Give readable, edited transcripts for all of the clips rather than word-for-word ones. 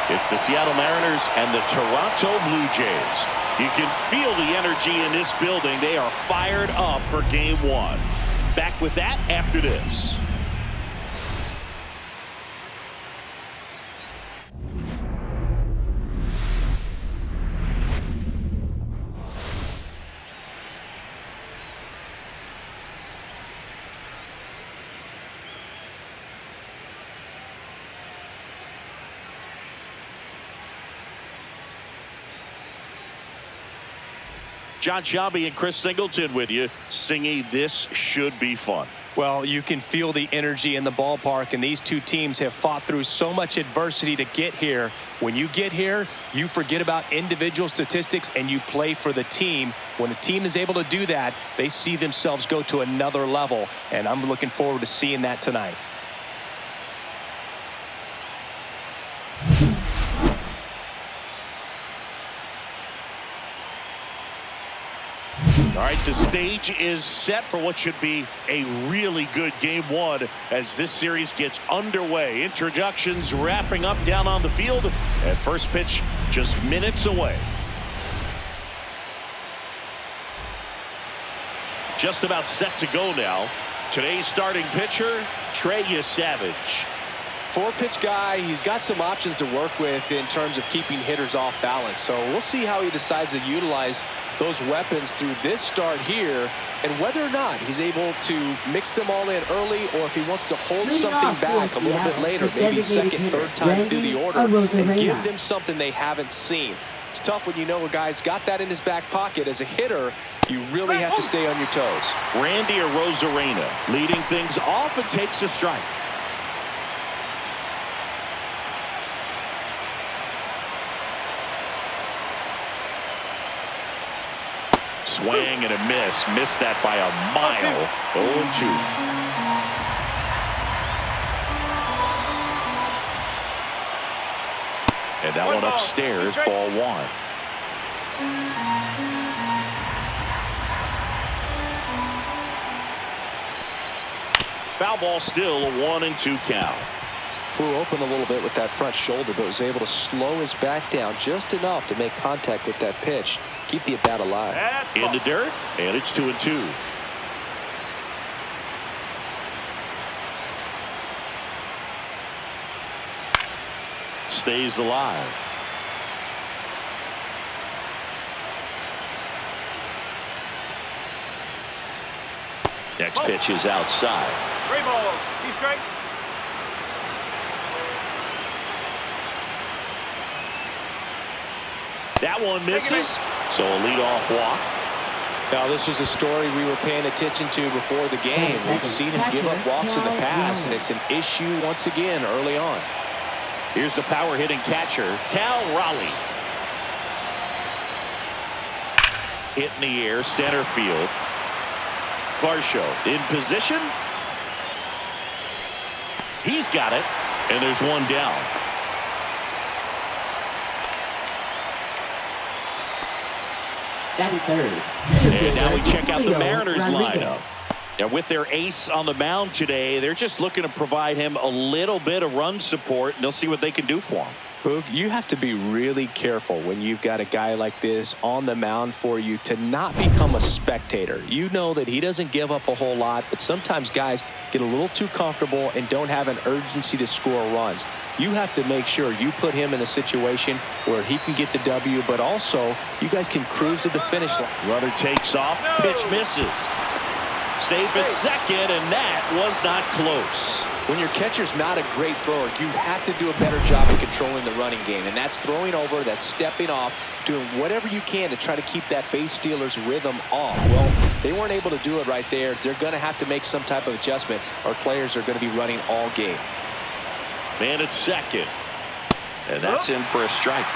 It's the Seattle Mariners and the Toronto Blue Jays. You can feel the energy in this building. They are fired up for Game 1. Back with that after this. John Shelby and Chris Singleton with you, singing "This Should Be Fun." Well, you can feel the energy in the ballpark, and these two teams have fought through so much adversity to get here. When you get here, you forget about individual statistics and you play for the team. When a team is able to do that, they see themselves go to another level, and I'm looking forward to seeing that tonight. All right, the stage is set for what should be a really good Game 1 as this series gets underway. Introductions wrapping up down on the field, and first pitch just minutes away. Just about set to go now. Today's starting pitcher, Trey Yesavage. Four-pitch guy, he's got some options to work with in terms of keeping hitters off balance. So we'll see how he decides to utilize those weapons through this start here, and whether or not he's able to mix them all in early, or if he wants to hold something back a little bit later, maybe second, third time through the order, and give them something they haven't seen. It's tough when you know a guy's got that in his back pocket. As a hitter, you really have to stay on your toes. Randy Arozarena leading things off and takes a strike. Swing and a miss. Missed that by a mile. 0-2. And that one upstairs, ball 1. Foul ball still, a 1-2 count. Flew open a little bit with that front shoulder, but was able to slow his back down just enough to make contact with that pitch. Keep the at-bat alive. In the dirt, and it's 2-2. Stays alive. Next pitch is outside. Three balls. See straight. That one misses, so a leadoff walk. Now, this was a story we were paying attention to before the game. We've seen him give up walks in the past, and it's an issue once again early on. Here's the power hitting catcher, Cal Raleigh. Hit in the air, center field. Varsho in position. He's got it, and there's one down. Batting third. And now we check out the Mariners lineup. And with their ace on the mound today, they're just looking to provide him a little bit of run support, and they'll see what they can do for him. Boog, you have to be really careful when you've got a guy like this on the mound for you to not become a spectator. You know that he doesn't give up a whole lot, but sometimes guys get a little too comfortable and don't have an urgency to score runs. You have to make sure you put him in a situation where he can get the W, but also you guys can cruise to the finish line. Runner takes off, pitch misses. Safe at second, and that was not close. When your catcher's not a great thrower, you have to do a better job of controlling the running game, and that's throwing over, that's stepping off, doing whatever you can to try to keep that base stealer's rhythm off. Well, they weren't able to do it right there. They're going to have to make some type of adjustment. Our players are going to be running all game. Man at second, and that's in for a strike.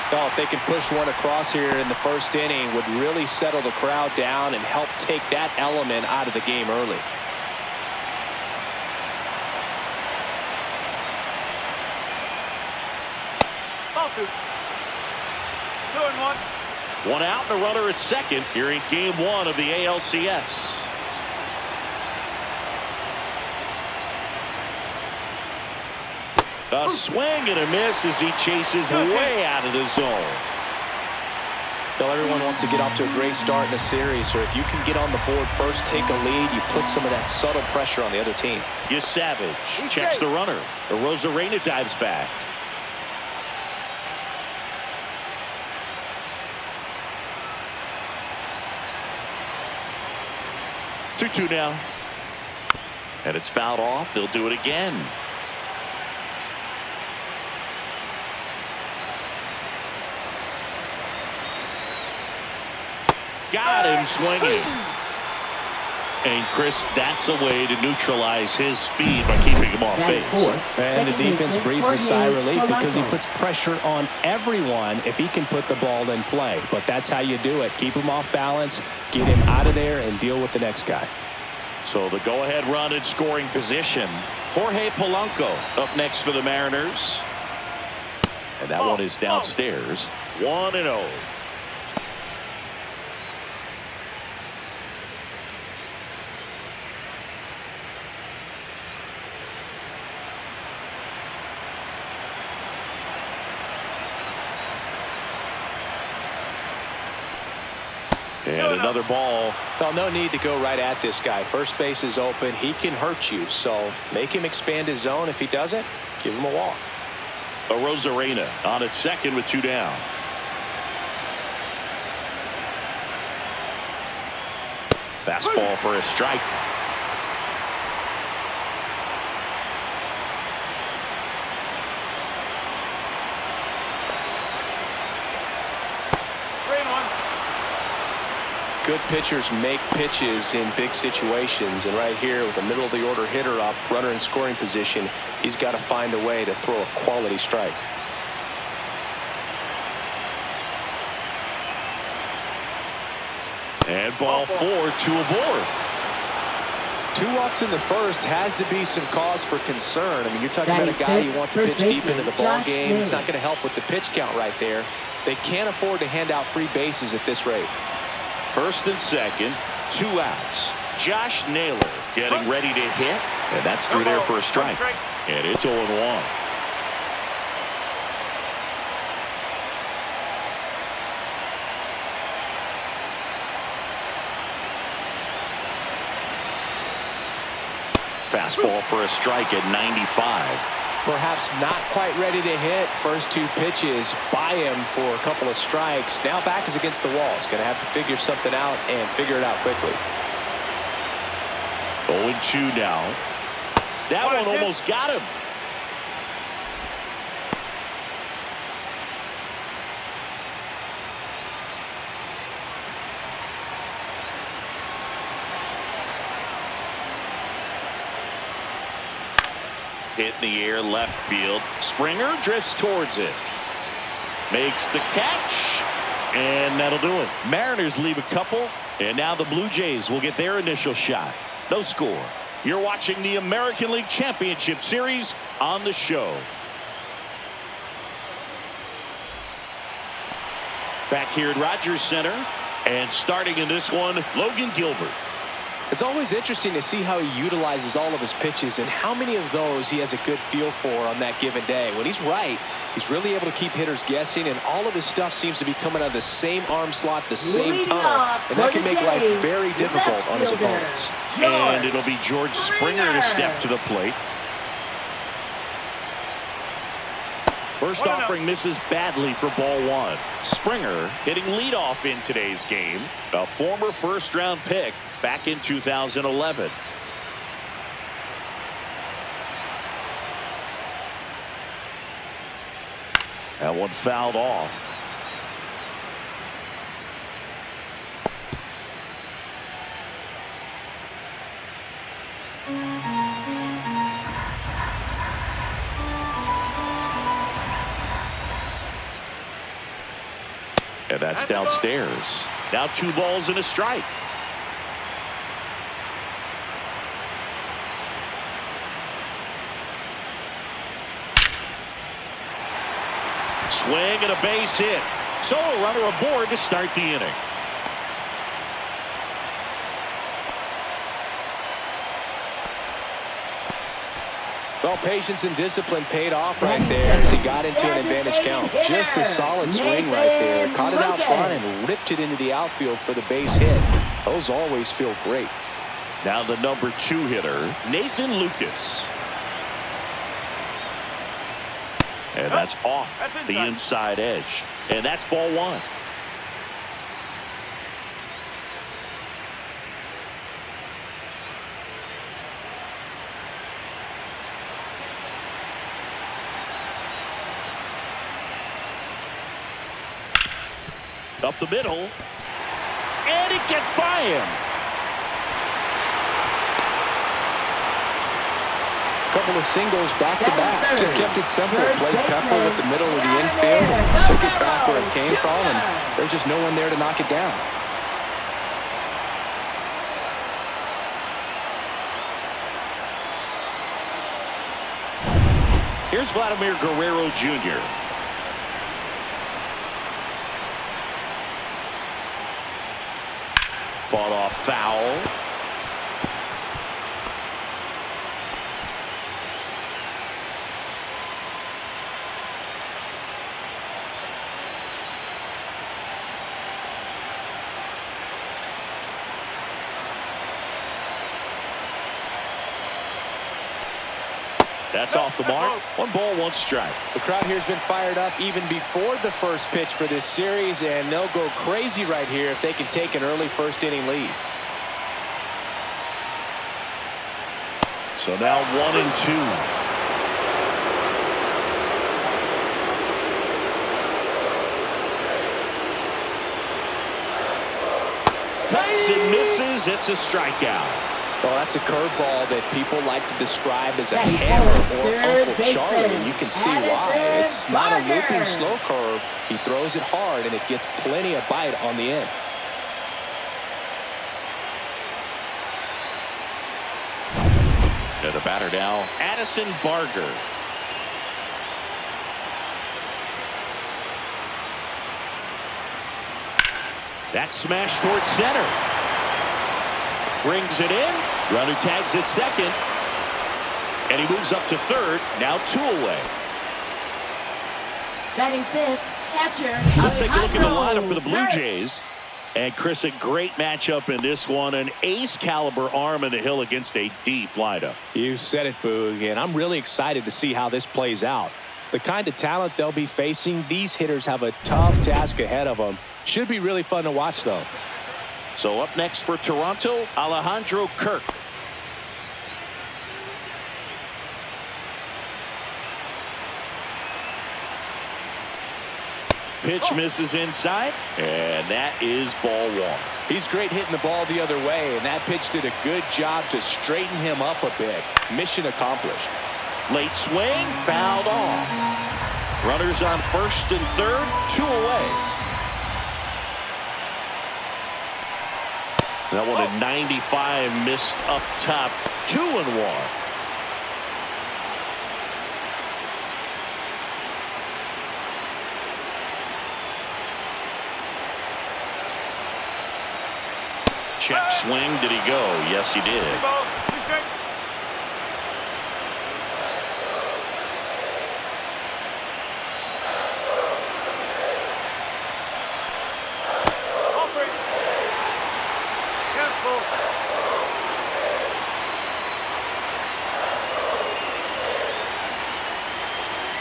Oh, if they can push one across here in the first inning, would really settle the crowd down and help take that element out of the game early. Two and one. One out and a runner at second here in Game 1 of the ALCS. A swing and a miss as he chases way out of the zone. Well, everyone wants to get off to a great start in a series, so if you can get on the board first, take a lead, you put some of that subtle pressure on the other team. Yesavage checks the runner. Rosarena dives back. Two now. And it's fouled off. They'll do it again. Got him swinging. And Chris, that's a way to neutralize his speed by keeping him off base. And the defense breathes a sigh of relief because he puts pressure on everyone if he can put the ball in play. But that's how you do it. Keep him off balance, get him out of there, and deal with the next guy. So the go-ahead run in scoring position. Jorge Polanco up next for the Mariners. And that one is downstairs. 1-0. And another ball. Well, no need to go right at this guy. First base is open. He can hurt you, so make him expand his zone. If he doesn't, give him a walk. A Rosarena on its second with 2 down. Fastball for a strike. Good pitchers make pitches in big situations, and right here with a middle of the order hitter up, runner in scoring position, he's got to find a way to throw a quality strike. And ball 4, 2 aboard. 2 walks in the first has to be some cause for concern. I mean, you're talking about a guy you want to pitch deep into the ball game. It's not going to help with the pitch count right there. They can't afford to hand out free bases at this rate. First and second, 2 outs. Josh Naylor getting ready to hit, and that's through there for a strike. And it's 0-1. Fastball for a strike at 95. Perhaps not quite ready to hit. First 2 pitches by him for a couple of strikes. Now back is against the wall. He's going to have to figure something out and figure it out quickly. 0-2 now. That one almost got him. Hit in the air, left field. Springer drifts towards it. Makes the catch. And that'll do it. Mariners leave a couple. And now the Blue Jays will get their initial shot. No score. You're watching the American League Championship Series on the show. Back here at Rogers Center. And starting in this one, Logan Gilbert. It's always interesting to see how he utilizes all of his pitches and how many of those he has a good feel for on that given day. When he's right, he's really able to keep hitters guessing, and all of his stuff seems to be coming out of the same arm slot, the same tunnel, and that can make life very difficult on his opponents. And it'll be George Springer to step to the plate. First offering misses badly for ball 1. Springer hitting leadoff in today's game. A former first-round pick back in 2011. That one fouled off. And that's downstairs. Now 2 balls and a strike. Swing and a base hit. So a runner aboard to start the inning. Well, patience and discipline paid off right there as he got into an advantage count. Just a solid swing right there. Caught it out front and ripped it into the outfield for the base hit. Those always feel great. Now the number 2 hitter, Nathan Lucas. And that's off the inside edge. And that's ball 1. Up the middle, and it gets by him. Couple of singles back to back. Just kept it simple. Played pepper with the middle of the infield and took it back where it came from, and there's just no one there to knock it down. Here's Vladimir Guerrero Jr. Fought off foul. That's off the mark. 1 ball, 1 strike. The crowd here has been fired up even before the first pitch for this series, and they'll go crazy right here if they can take an early first-inning lead. So now 1-2. Cuts and misses. It's a strikeout. Well, that's a curveball that people like to describe as a hammer or Uncle Charlie, and you can see why. It's not a looping slow curve. He throws it hard, and it gets plenty of bite on the end. To the batter now, Addison Barger. That smash towards center. Brings it in. Runner tags at second. And he moves up to third. Now 2 away. Batting 5th, catcher. Let's take a look at the lineup for the Blue Jays. And Chris, a great matchup in this one. An ace caliber arm in the hill against a deep lineup. You said it, Boog, and I'm really excited to see how this plays out. The kind of talent they'll be facing, these hitters have a tough task ahead of them. Should be really fun to watch, though. So up next for Toronto, Alejandro Kirk. Pitch misses inside, and that is ball 1. He's great hitting the ball the other way, and that pitch did a good job to straighten him up a bit. Mission accomplished. Late swing, fouled off. Runners on first and third, 2 away. That one at 95, missed up top, 2-1. Check swing, did he go? Yes, he did.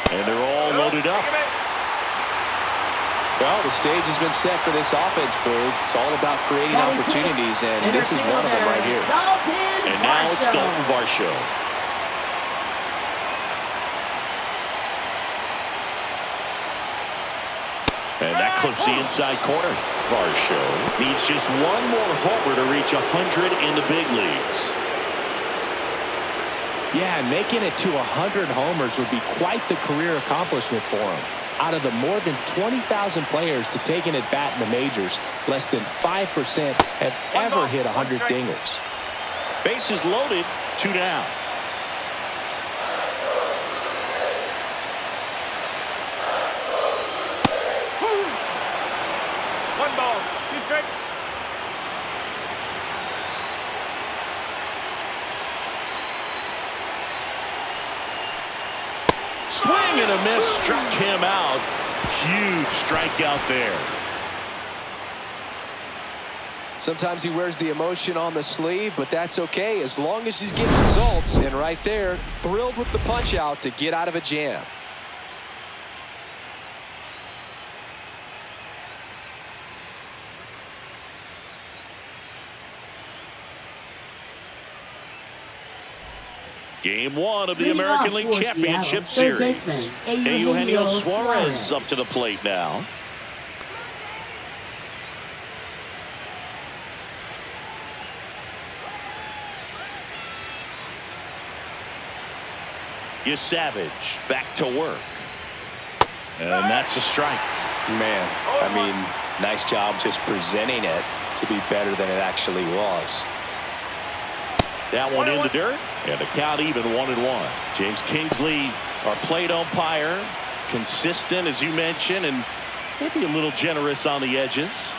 And they're all loaded up. Well, the stage has been set for this offense, Boog. It's all about creating opportunities, and this is one of them right here. And now it's Dalton Varsho. And that clips the inside corner. Varsho needs just one more homer to reach 100 in the big leagues. Yeah, and making it to 100 homers would be quite the career accomplishment for him. Out of the more than 20,000 players to take an at-bat in the majors, less than 5% have ever hit 100 dingers. Bases loaded, 2 down. One ball, 2 strikes. Swing and a miss, struck him out. Huge strikeout there. Sometimes he wears the emotion on the sleeve, but that's okay as long as he's getting results. And right there, thrilled with the punch out to get out of a jam. Game one of the American League Championship Series. Eugenio Suarez up to the plate now. Yesavage back to work. And that's a strike. Man, I mean, nice job just presenting it to be better than it actually was. That one in the dirt, and the count even 1-1. James Kingsley, our plate umpire, consistent as you mentioned, and maybe a little generous on the edges.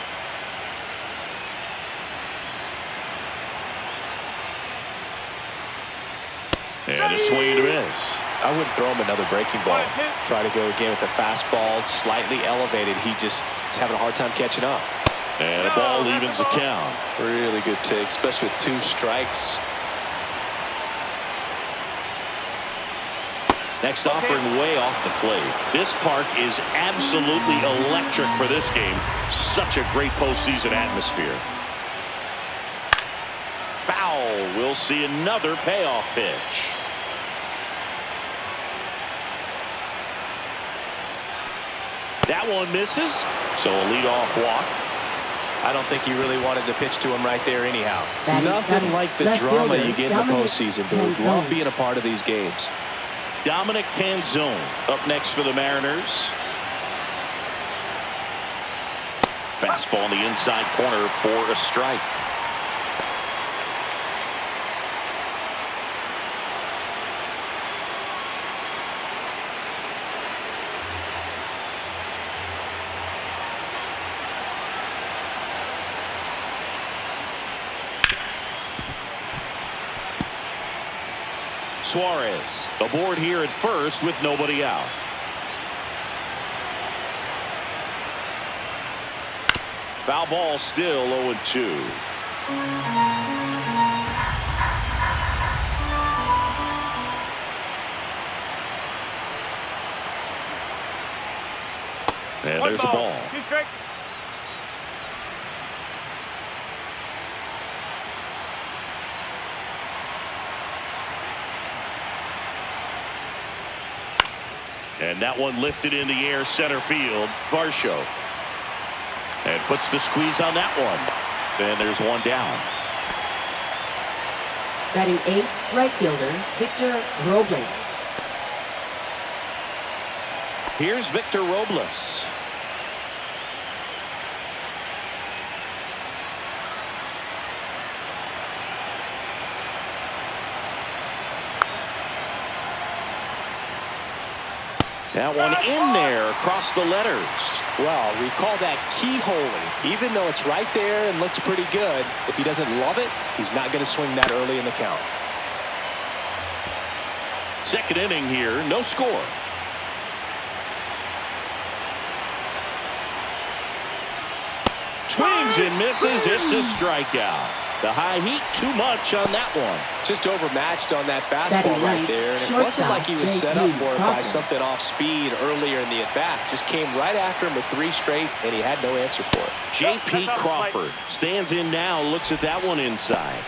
And a swing and a miss. I wouldn't throw him another breaking ball. Try to go again with the fastball, slightly elevated. He just is having a hard time catching up. And a ball evens the count. Really good take, especially with 2 strikes. Next offering way off the plate. This park is absolutely electric for this game. Such a great postseason atmosphere. Foul. We'll see another payoff pitch. That one misses, so a leadoff walk. I don't think he really wanted to pitch to him right there anyhow. Nothing like the drama you get in the postseason, dude. Love being a part of these games. Dominic Canzone up next for the Mariners. Fastball in the inside corner for a strike. Suarez aboard here at first with nobody out. Foul ball, still 0-2. And there's a ball. 2 strikes. And that one lifted in the air center field. Varsho. And puts the squeeze on that one. And there's one down. Batting 8th, right fielder, Victor Robles. Here's Victor Robles. That one in there across the letters. Well, we call that keyholing. Even though it's right there and looks pretty good, if he doesn't love it, he's not going to swing that early in the count. Second inning here, no score. Swings and misses. It's a strikeout. The high heat, too much on that one. Just overmatched on that fastball right there. And it wasn't like he was set up for it by something off speed earlier in the at-bat. Just came right after him with 3 straight, and he had no answer for it. J.P. Crawford stands in now, looks at that one inside.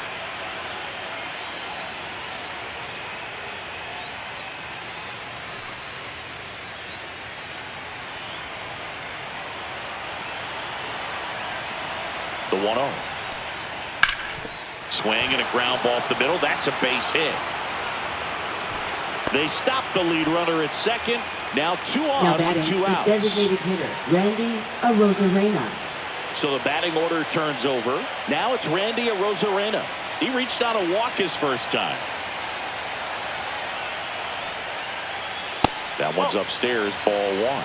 The 1-0. Swing and a ground ball up the middle. That's a base hit. They stop the lead runner at second. Now 2 on, 2 outs. Designated hitter, Randy Arozarena. So the batting order turns over. Now it's Randy Arozarena. He reached out a walk his first time. That one's upstairs, ball 1.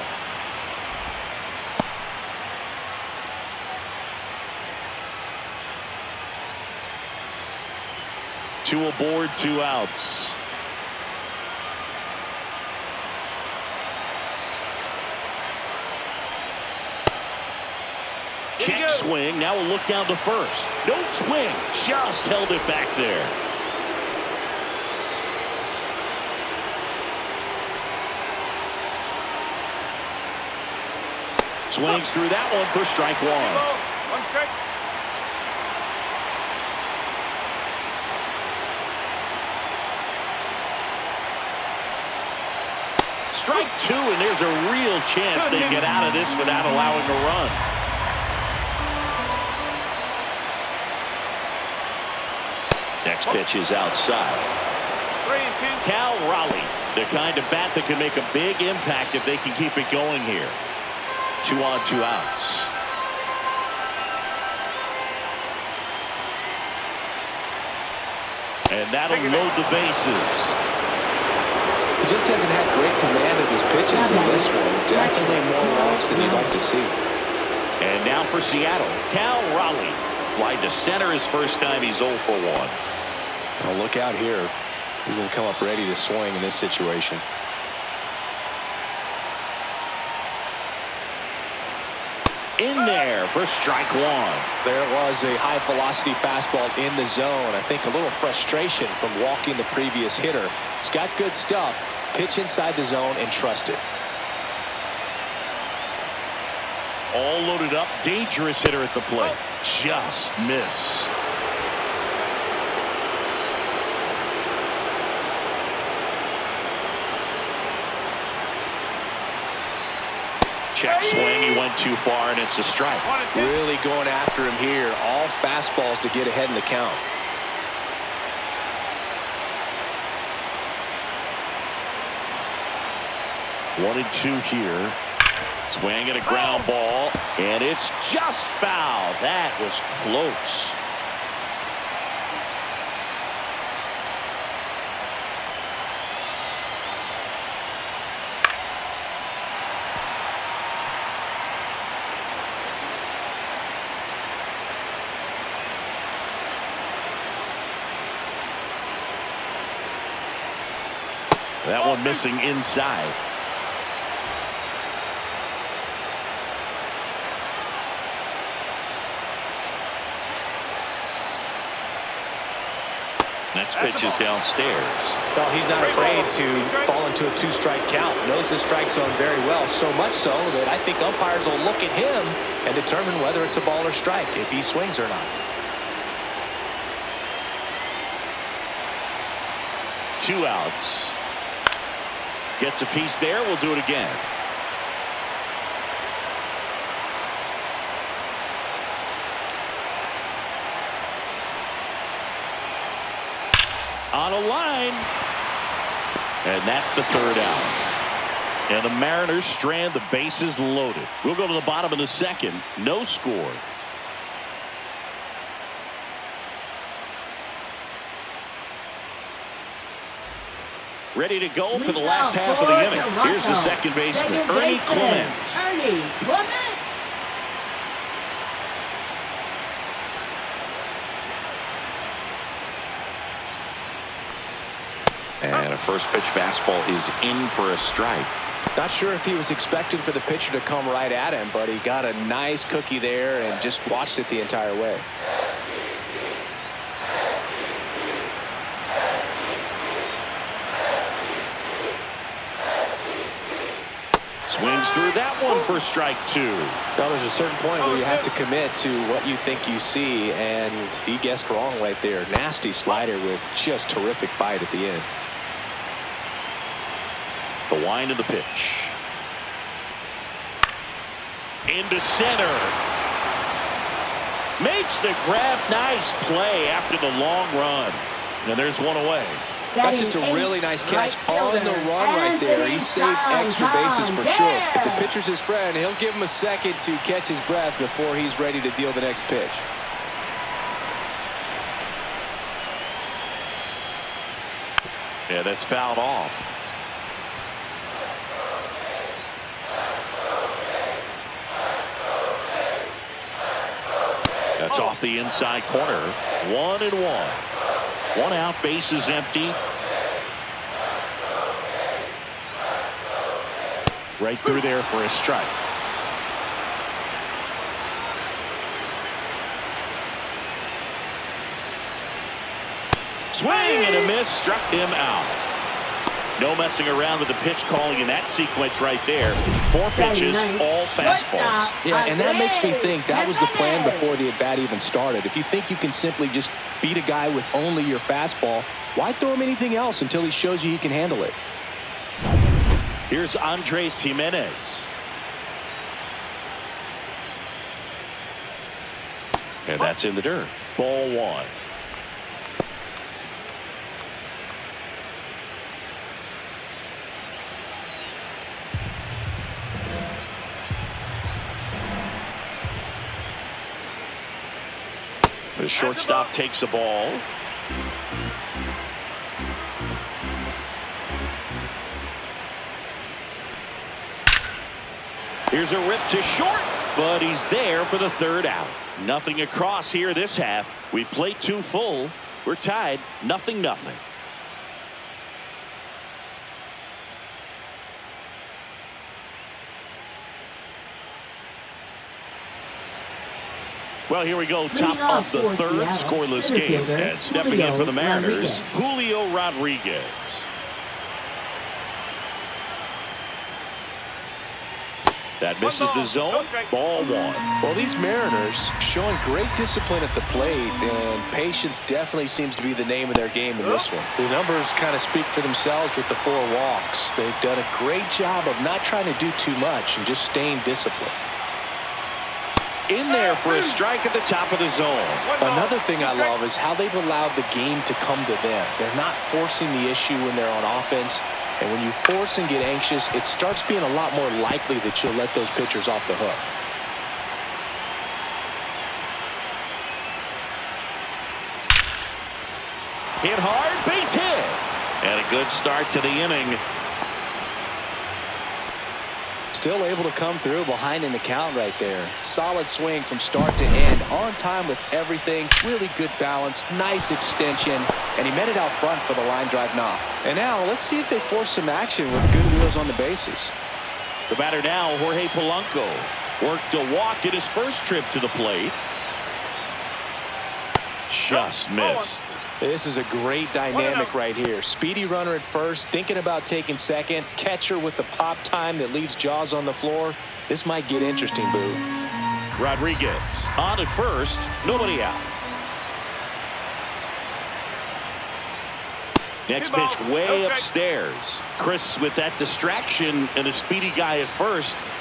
Two aboard, 2 outs. Check swing. Now we'll look down to first. No swing. Just held it back there. Swings through that one for strike one. One strike. Strike two, and there's a real chance they get out of this without allowing a run. Next pitch is outside. 3-2. Cal Raleigh, the kind of bat that can make a big impact if they can keep it going here. 2 on, 2 outs. And that'll load the bases. He just hasn't had great command of his pitches in this one. Definitely more walks than you'd like to see. And now for Seattle, Cal Raleigh. Fly to center his first time. He's 0 for 1. Well, look out here. He's going to come up ready to swing in this situation. In there for strike one. There was a high-velocity fastball in the zone. I think a little frustration from walking the previous hitter. He's got good stuff. Pitch inside the zone and trust it. All loaded up. Dangerous hitter at the plate. Just missed. Check swing. He went too far, and it's a strike. Really going after him here. All fastballs to get ahead in the count. One and two here. Swing and a ground ball, and it's just foul. That was close. That one missing inside. Next pitch is downstairs. Well, he's not afraid to fall into a 2-strike count. Knows the strike zone very well, so much so that I think umpires will look at him and determine whether it's a ball or strike, if he swings or not. 2 outs. Gets a piece there. We'll do it again. On a line. And that's the 3rd out. And the Mariners strand the bases loaded. We'll go to the bottom of the 2nd. No score. Ready to go for the last half of the inning. Here's the second baseman, Ernie Clement. And a first pitch fastball is in for a strike. Not sure if he was expecting for the pitcher to come right at him, but he got a nice cookie there and just watched it the entire way. Swings through that one for strike 2. Now there's a certain point where you have to commit to what you think you see, and he guessed wrong right there. Nasty slider with just terrific bite at the end. The wind of the pitch. Into center. Makes the grab. Nice play after the long run. And there's one away. That's just a really nice catch on the run right there. He saved extra bases for sure. If the pitcher's his friend, he'll give him a second to catch his breath before he's ready to deal the next pitch. Yeah, that's fouled off. That's off the inside corner. 1-1. 1 out, base is empty. Right through there for a strike. Swing and a miss, struck him out. No messing around with the pitch calling in that sequence right there. 4 pitches, all fastballs. Yeah, and that makes me think that was the plan before the at-bat even started. If you think you can simply just beat a guy with only your fastball, why throw him anything else until he shows you he can handle it? Here's Andres Jimenez. And that's in the dirt. Ball 1. The shortstop takes the ball. Here's a rip to short, but he's there for the 3rd out. Nothing across here this half. We played 2 full. We're tied, 0-0. Well, here we go, top of the 3rd, scoreless game. And stepping in for the Mariners, Julio Rodriguez. That misses the zone. Ball 1. Well, these Mariners showing great discipline at the plate, and patience definitely seems to be the name of their game in this one. The numbers kind of speak for themselves with the 4 walks. They've done a great job of not trying to do too much and just staying disciplined. In there for a strike at the top of the zone. Another thing I love is how they've allowed the game to come to them. They're not forcing the issue when they're on offense. And when you force and get anxious, it starts being a lot more likely that you'll let those pitchers off the hook. Hit hard, base hit. And a good start to the inning. Still able to come through behind in the count right there. Solid swing from start to end. On time with everything. Really good balance. Nice extension. And he met it out front for the line drive knock. And now let's see if they force some action with good wheels on the bases. The batter now, Jorge Polanco. Worked a walk at his first trip to the plate. Just missed. This is a great dynamic right here. Speedy runner at first, thinking about taking second. Catcher with the pop time that leaves Jaws on the floor. This might get interesting, Boo. Rodriguez on at first, nobody out. Next pitch way upstairs. Chris with that distraction and a speedy guy at first.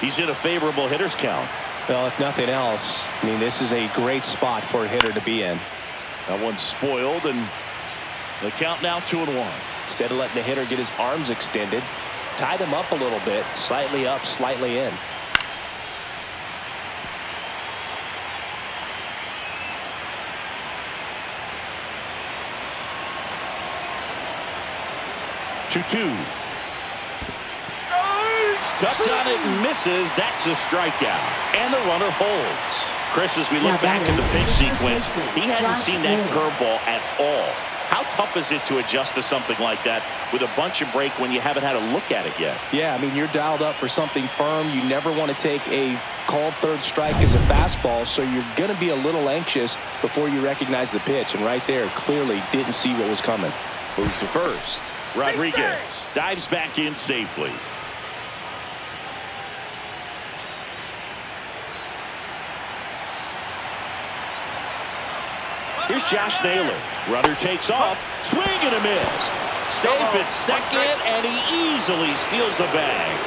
He's in a favorable hitter's count. Well, if nothing else, I mean, this is a great spot for a hitter to be in. That one's spoiled, and the count now 2-1. Instead of letting the hitter get his arms extended, tied him up a little bit, slightly up, slightly in. Two. Cuts on it and misses. That's a strikeout. And the runner holds. Chris, as we look back at the pitch sequence, he hadn't seen that curveball at all. How tough is it to adjust to something like that with a bunch of break when you haven't had a look at it yet? Yeah, I mean, you're dialed up for something firm. You never want to take a called 3rd strike as a fastball, so you're going to be a little anxious before you recognize the pitch. And right there, clearly didn't see what was coming. Moves to first. Rodriguez dives back in safely. Here's Josh Naylor. Runner takes off. Swing and a miss. Safe at second, and he easily steals the bag.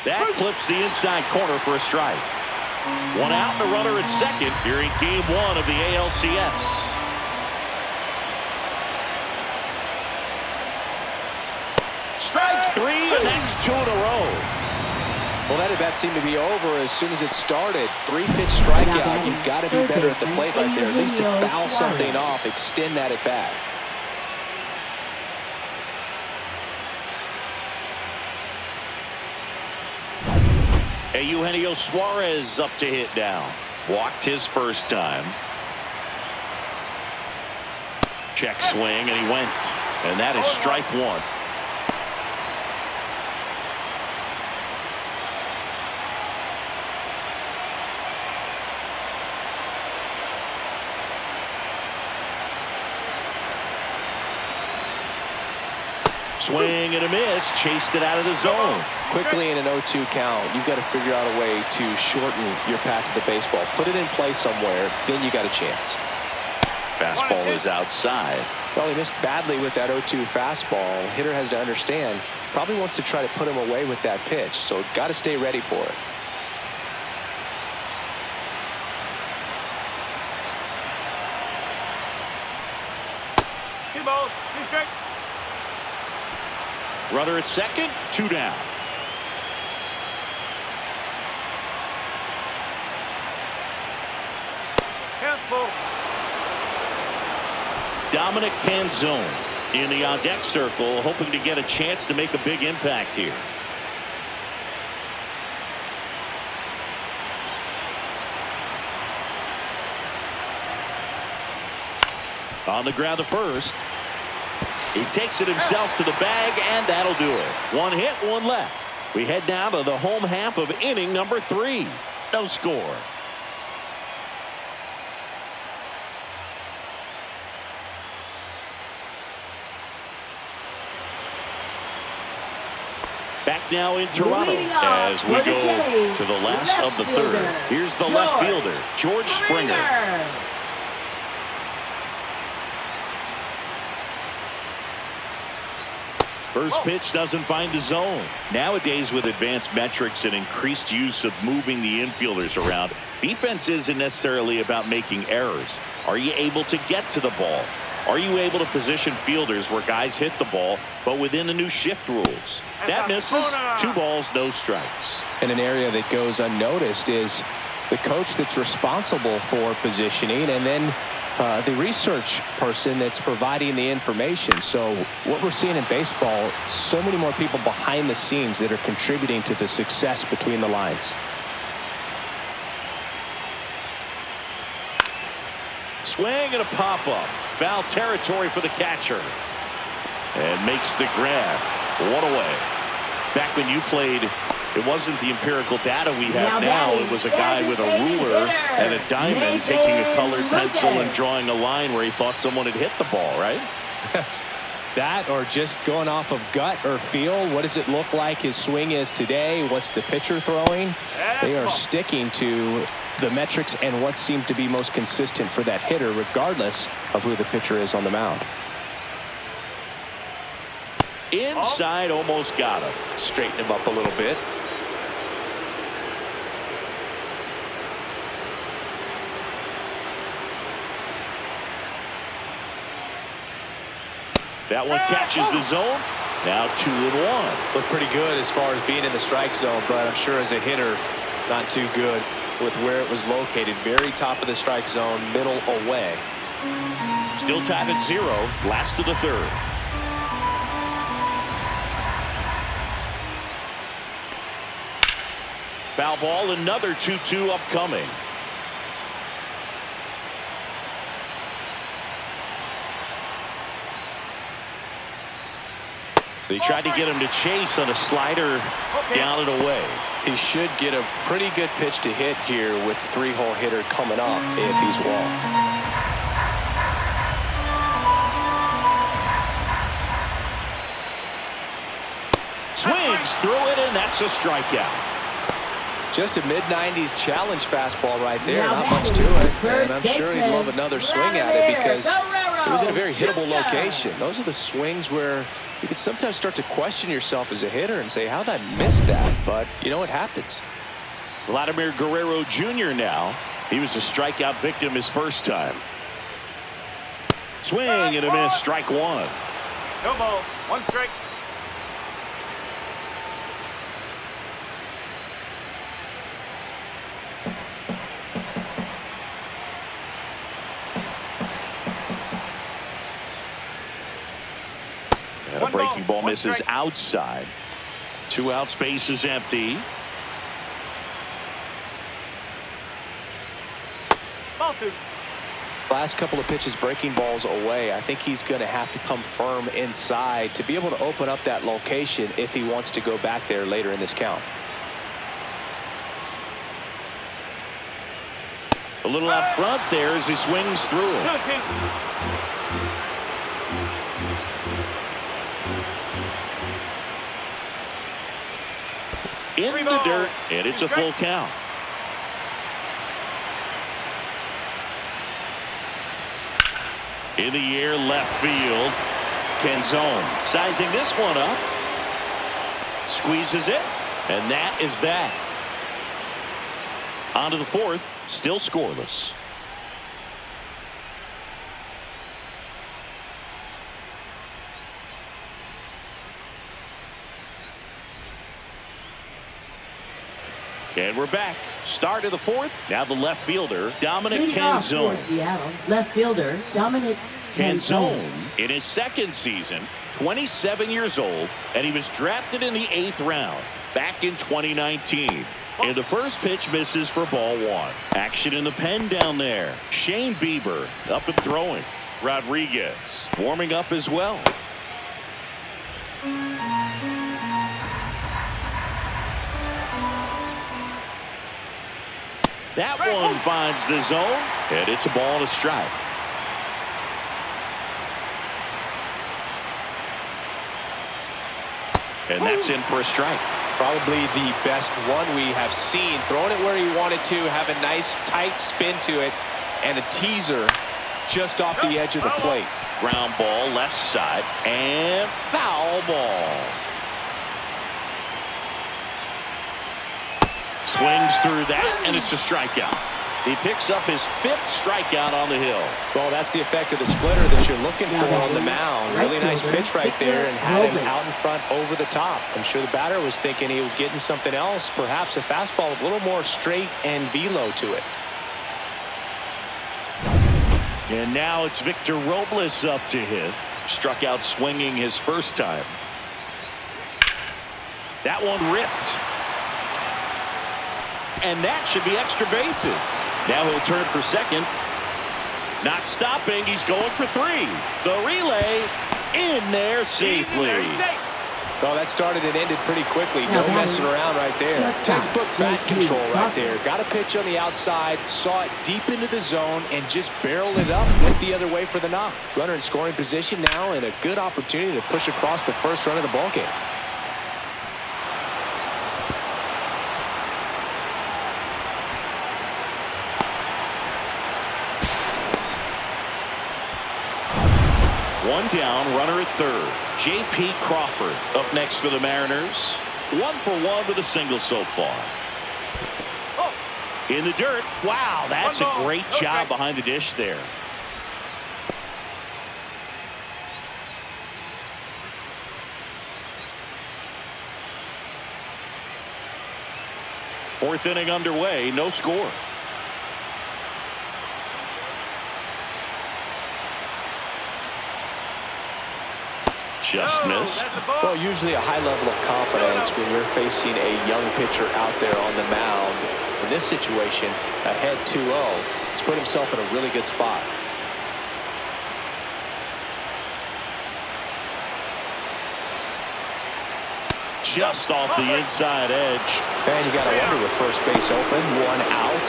That clips the inside corner for a strike. 1 out and a runner at second here in game 1 of the ALCS. Strike 3, and that's 2 in a row. Well, that at-bat seemed to be over as soon as it started. 3-pitch strikeout. You've got to be better at the plate right there. At least to foul something off, extend that at-bat. Eugenio Suarez up to hit now. Walked his first time. check swing, and he went. And that is strike one. Swing and a miss, chased it out of the zone. Quickly in an 0-2 count, you've got to figure out a way to shorten your path to the baseball. Put it in play somewhere, then you got a chance. Fastball is outside. Well, he missed badly with that 0-2 fastball. Hitter has to understand, probably wants to try to put him away with that pitch, so got to stay ready for it. Two balls, two strikes. Runner at second, 2 down. Handful. Dominic Panzone in the on-deck circle, hoping to get a chance to make a big impact here. On the ground to first. He takes it himself to the bag, and that'll do it. 1 hit, 1 left. We head now to the home half of inning number 3. No score. Back now in Toronto as we go to the last of the third. Here's the left fielder, George Springer. First pitch doesn't find the zone. Nowadays, with advanced metrics and increased use of moving the infielders around, defense isn't necessarily about making errors. Are you able to get to the ball? Are you able to position fielders where guys hit the ball, but within the new shift rules? That misses. 2 balls, no strikes. And an area that goes unnoticed is the coach that's responsible for positioning, and then the research person that's providing the information. So what we're seeing in baseball, so many more people behind the scenes that are contributing to the success between the lines. Swing and a pop-up. Foul territory for the catcher. And makes the grab. 1 away. Back when you played, it wasn't the empirical data we have now. It was a guy with a ruler and a diamond taking a colored pencil and drawing a line where he thought someone had hit the ball, right? That, or just going off of gut or feel. What does it look like his swing is today? What's the pitcher throwing? They are sticking to the metrics and what seems to be most consistent for that hitter, regardless of who the pitcher is on the mound. Inside, almost got him. Straighten him up a little bit. That one catches the zone. Now 2-1. Looked pretty good as far as being in the strike zone, but I'm sure as a hitter, not too good with where it was located. Very top of the strike zone, middle away. Still tied at 0. Last of the third. Foul ball, another 2-2 upcoming. They tried to get him to chase on a slider down and away. He should get a pretty good pitch to hit here with the 3-hole hitter coming up if he's walked. Swings through it, and that's a strikeout. Just a mid-90s challenge fastball right there. Not much to it. And I'm sure he'd love another swing at it because it was in a very hittable location. Those are the swings where you can sometimes start to question yourself as a hitter and say, how did I miss that? But, you know, it happens. Vladimir Guerrero Jr. now. He was a strikeout victim his first time. Swing and a miss, strike 1. No ball, 1 strike. And a breaking ball misses outside. 2 outs, base is empty. Ball 2. Last couple of pitches breaking balls away. I think he's going to have to come firm inside to be able to open up that location if he wants to go back there later in this count. A little out front there as he swings through it. In the dirt, and it's a full count. In the air, left field. Kenzone sizing this one up. Squeezes it, and that is that. On to the fourth, still scoreless. And we're back. Start of the fourth. Now the left fielder, Dominic Leading off for Kenzone. Seattle, left fielder Dominic Kenzone in his second season, 27 years old, and he was drafted in the 8th round back in 2019. And the first pitch misses for ball one. Action in the pen down there. Shane Bieber up and throwing. Rodriguez warming up as well. That one finds the zone, and it's a ball and a strike. And that's in for a strike. Probably the best one we have seen. Throwing it where he wanted to, have a nice tight spin to it, and a teaser just off the edge of the plate. Ground ball left side, and foul ball. Swings through that, and it's a strikeout. He picks up his 5th strikeout on the hill. Well, that's the effect of the splitter that you're looking for on the mound. Really nice pitch right there, and had him out in front over the top. I'm sure the batter was thinking he was getting something else, perhaps a fastball with a little more straight and velo to it. And now it's Victor Robles up to hit. Struck out swinging his first time. That one ripped. And that should be extra bases. Now he'll turn for second. Not stopping. He's going for 3. The relay in there safely. Well, that started and ended pretty quickly. No messing around right there. Textbook bat control right there. Got a pitch on the outside, saw it deep into the zone, and just barreled it up. Went the other way for the knock. Runner in scoring position now, and a good opportunity to push across the first run of the ballgame. One down, runner at third. J.P. Crawford up next for the Mariners. 1 for 1 with a single so far. In the dirt. Wow, that's a great job behind the dish there. Fourth inning underway, no score. Just missed. Well, usually a high level of confidence when you're facing a young pitcher out there on the mound. In this situation, ahead 2-0, he's put himself in a really good spot. Just off the inside edge. And you got to wonder, with first base open, 1 out,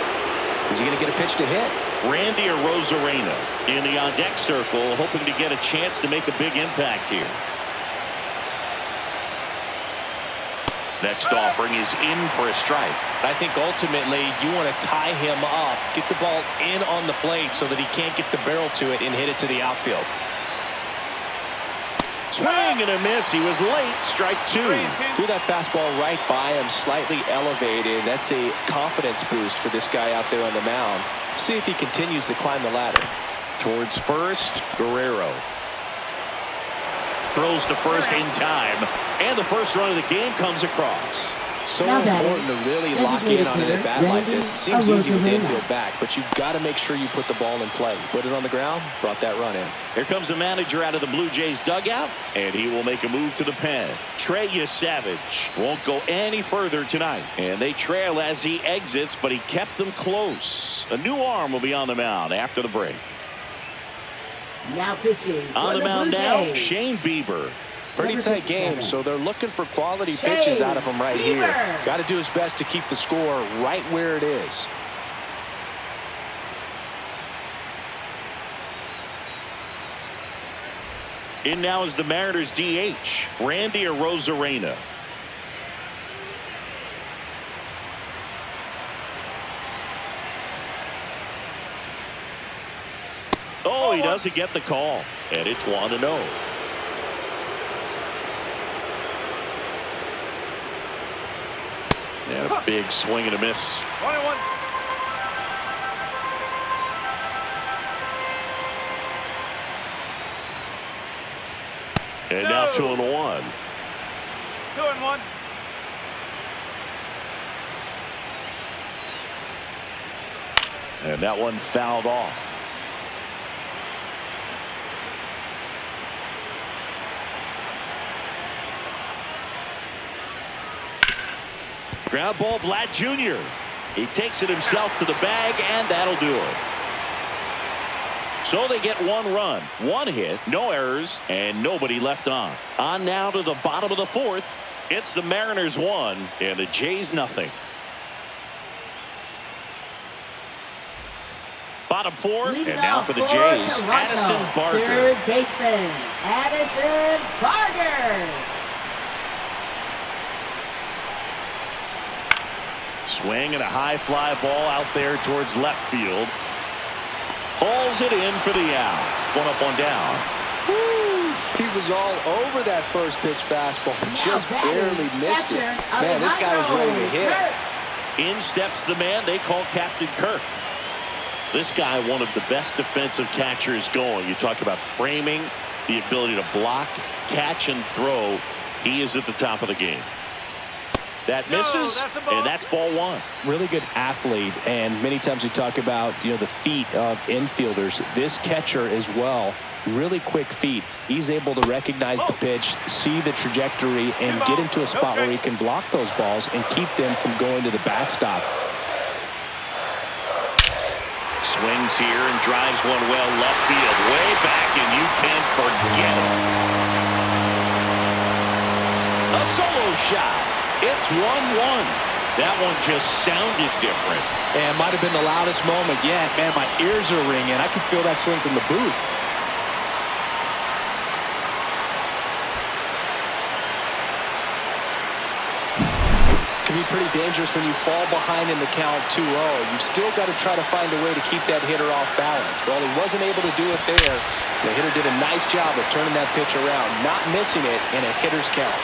is he going to get a pitch to hit? Randy Arozarena in the on-deck circle, hoping to get a chance to make a big impact here. Next offering is in for a strike. I think ultimately you want to tie him up, get the ball in on the plate so that he can't get the barrel to it and hit it to the outfield. Swing and a miss. He was late. Strike 2. Threw that fastball right by him, slightly elevated. That's a confidence boost for this guy out there on the mound. See if he continues to climb the ladder. Towards first, Guerrero. Throws to first in time. And the first run of the game comes across. So important to really lock in on an at-bat like this. It seems easy with the infield back, but you've got to make sure you put the ball in play. Put it on the ground, brought that run in. Here comes the manager out of the Blue Jays dugout, and he will make a move to the pen. Trey Yesavage won't go any further tonight, and they trail as he exits, but he kept them close. A new arm will be on the mound after the break. Now pitching On for the the mound Blue now, Jays. Shane Bieber. Pretty Number tight game, 57. so they're looking for quality Shane pitches out of him right here. Bieber. Got to do his best to keep the score right where it is. In now is the Mariners DH, Randy Arozarena. Oh, he doesn't get the call, and it's 1-0. And a big swing and a miss. 21. And now 2-1. 2-1. And that one fouled off. Ground ball, Vlad Jr. He takes it himself to the bag, and that'll do it. So they get 1 run, 1 hit, no errors, and nobody left on. On now to the bottom of the 4th. It's the Mariners 1 and the Jays nothing. Bottom 4, Leading and now off for the for Jays, Toronto, Addison Barger. Third baseman, Addison Barger. Swing and a high fly ball out there towards left field. Hauls it in for the out. 1 up, 1 down. Woo! He was all over that first pitch fastball. Just barely missed it. Man, this guy was ready to hit. In steps the man they call Captain Kirk. This guy, one of the best defensive catchers going. You talk about framing, the ability to block, catch, and throw. He is at the top of the game. That misses, and that's ball 1. Really good athlete, and many times we talk about, the feet of infielders. This catcher as well, really quick feet. He's able to recognize the pitch, see the trajectory, and get into a spot where he can block those balls and keep them from going to the backstop. Swings here and drives one well left field, way back, and you can forget it. A solo shot. It's 1-1. That one just sounded different. And it might have been the loudest moment yet. Man, my ears are ringing. I can feel that swing from the booth. Can be pretty dangerous when you fall behind in the count 2-0. You've still got to try to find a way to keep that hitter off balance. Well, he wasn't able to do it there. The hitter did a nice job of turning that pitch around, not missing it in a hitter's count.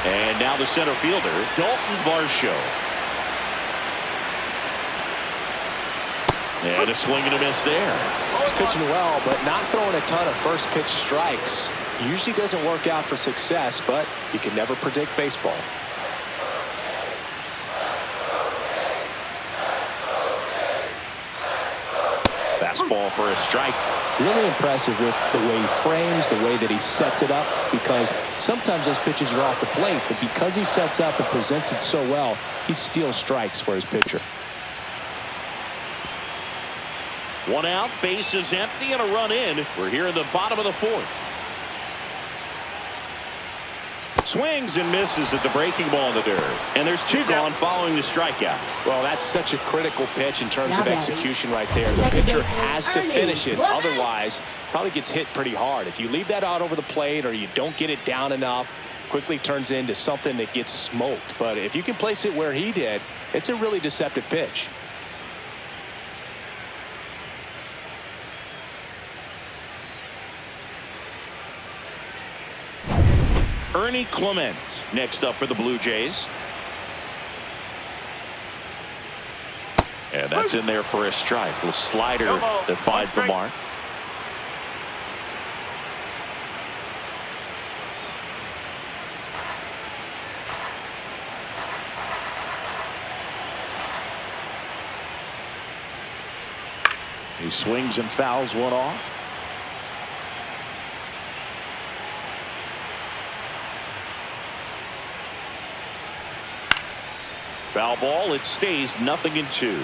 And now the center fielder, Dalton Varsho. And a swing and a miss there. He's pitching well, but not throwing a ton of first pitch strikes. Usually doesn't work out for success, but you can never predict baseball. Fastball for a strike. Really impressive with the way he frames, the way that he sets it up, because sometimes those pitches are off the plate, but because he sets up and presents it so well, he steals strikes for his pitcher. 1 out, base is empty, and a run in. We're here in the bottom of the 4th. Swings and misses at the breaking ball in the dirt. And there's 2 gone following the strikeout. Well, that's such a critical pitch in terms of execution right there. The pitcher has to finish it. Otherwise, probably gets hit pretty hard. If you leave that out over the plate or you don't get it down enough, quickly turns into something that gets smoked. But if you can place it where he did, it's a really deceptive pitch. Ernie Clement next up for the Blue Jays. And that's in there for a strike. A little slider that finds the mark. He swings and fouls one off. Foul ball. It stays 0-2.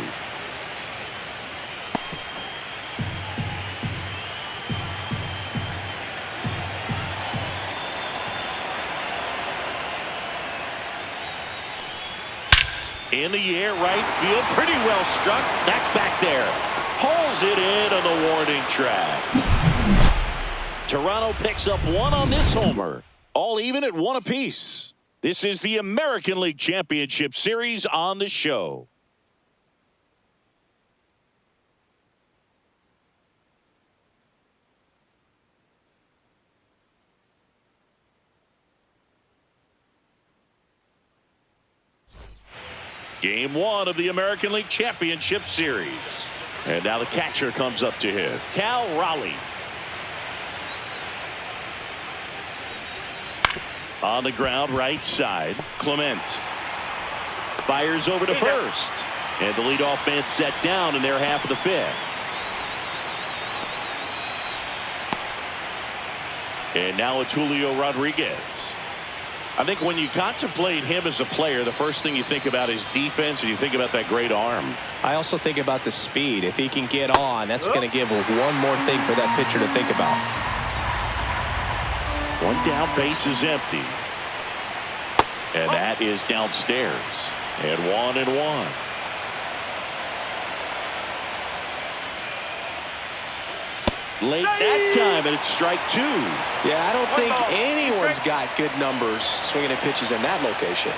In the air, right field, pretty well struck. That's back there. Hauls it in on the warning track. Toronto picks up one on this homer. All even at one apiece. This is the American League Championship Series on the show. Game one of the American League Championship Series. And now the catcher comes up to him. Cal Raleigh. On the ground, right side. Clement fires over to first. And the leadoff man set down in their half of the fifth. And now it's Julio Rodriguez. I think when you contemplate him as a player, the first thing you think about is defense, and you think about that great arm. I also think about the speed. If he can get on, that's going to give one more thing for that pitcher to think about. One down, base is empty. And that is downstairs. And 1-1. Late that time, and it's strike two. Yeah, I don't think anyone's got good numbers swinging at pitches in that location.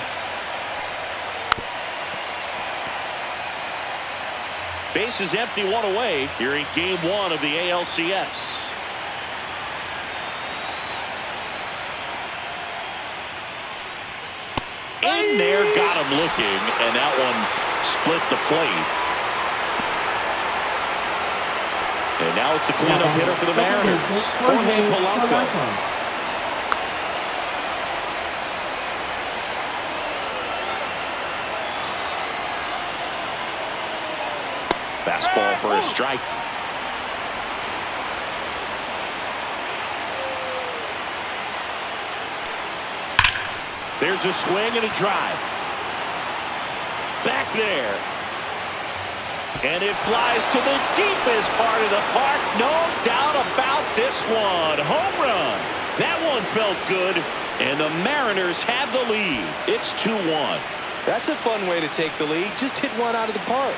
Base is empty, one away here in game one of the ALCS. In there, got him looking, and that one split the plate. And now it's the cleanup hitter for the Mariners, Jorge Polanco. Fastball for a strike. There's a swing and a drive. Back there. And it flies to the deepest part of the park. No doubt about this one. Home run. That one felt good. And the Mariners have the lead. It's 2-1. That's a fun way to take the lead. Just hit one out of the park.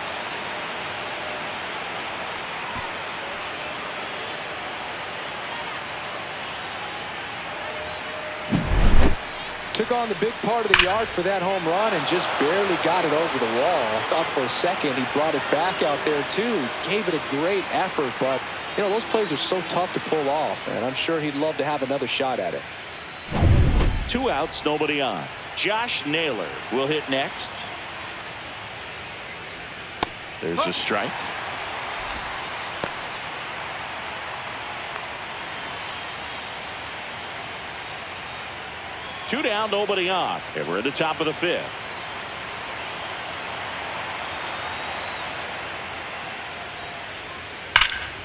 Took on the big part of the yard for that home run and just barely got it over the wall. I thought for a second he brought it back out there too. Gave it a great effort, but you know, those plays are so tough to pull off, and I'm sure he'd love to have another shot at it. 2 outs, nobody on. Josh Naylor will hit next. There's a strike. Two down, nobody on. And we're at the top of the fifth.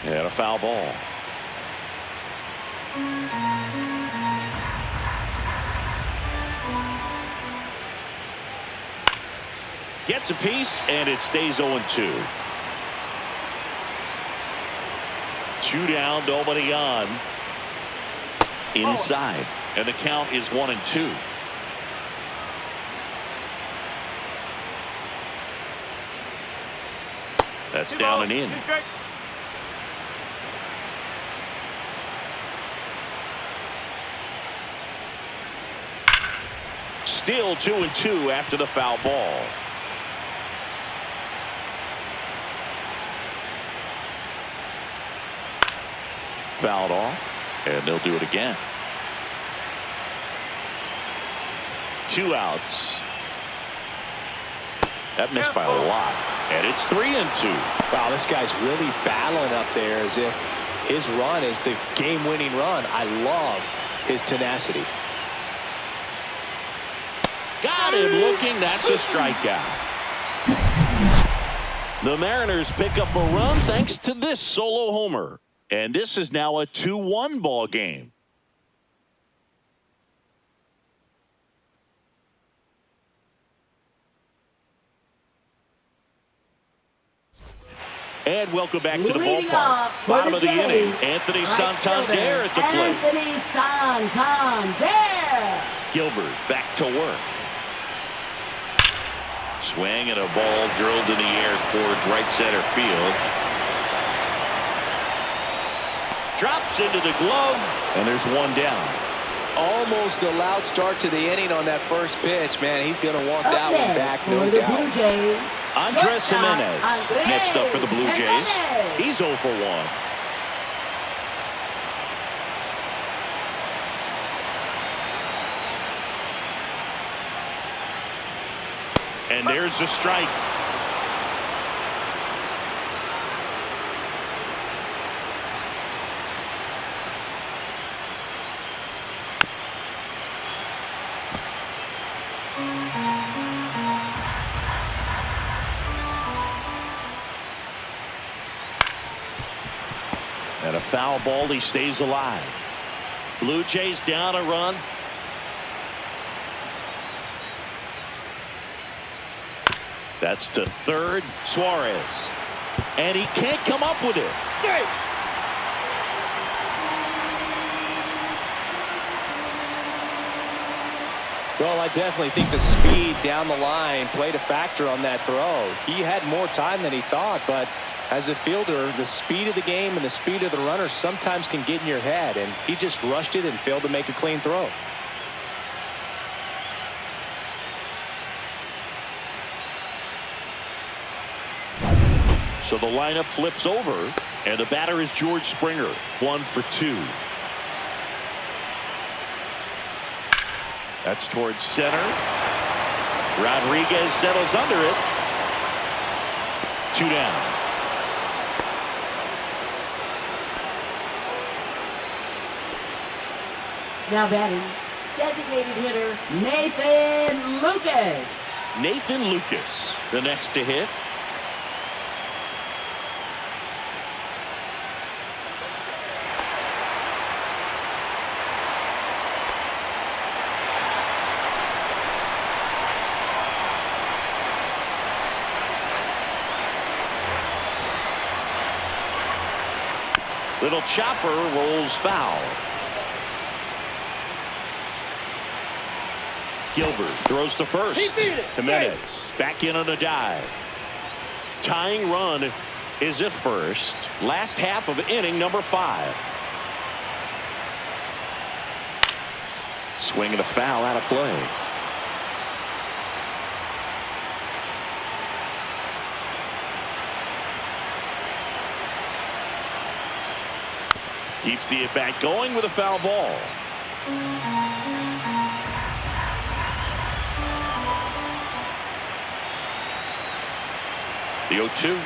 And a foul ball. Gets a piece, and it stays 0-2. 2 down, nobody on. Inside. And the count is 1-2. That's down and in. Still 2-2 after the foul ball. Fouled off, and they'll do it again. 2 outs. That missed by a lot. And it's 3-2. Wow, this guy's really battling up there as if his run is the game-winning run. I love his tenacity. Got him looking. That's a strikeout. The Mariners pick up a run thanks to this solo homer. And this is now a 2-1 ball game. And welcome back to the ballpark. Bottom of the inning, Anthony Santander at the plate. Anthony Santander. Gilbert back to work. Swing and a ball drilled in the air towards right center field. Drops into the glove, and there's one down. Almost a loud start to the inning on that first pitch. Man, he's going to want that one back, no doubt. Blue Jays, Andres Jimenez next up for the Blue Jays. He's 0 for 1. And there's the strike. And a foul ball, he stays alive. Blue Jays down a run. That's to third, Suarez. And he can't come up with it. Well, I definitely think the speed down the line played a factor on that throw. He had more time than he thought, but as a fielder, the speed of the game and the speed of the runner sometimes can get in your head, and he just rushed it and failed to make a clean throw. So the lineup flips over, and the batter is George Springer, 1 for 2. That's towards center. Rodriguez settles under it. 2 down. now batting, designated hitter Nathan Lucas. Nathan Lucas, the next to hit. Little chopper rolls foul. Gilbert throws to first. Jimenez back in on a dive. Tying run is at first. Last half of inning number 5. Swing and a foul out of play. Keeps the at-bat going with a foul ball. The 0-2.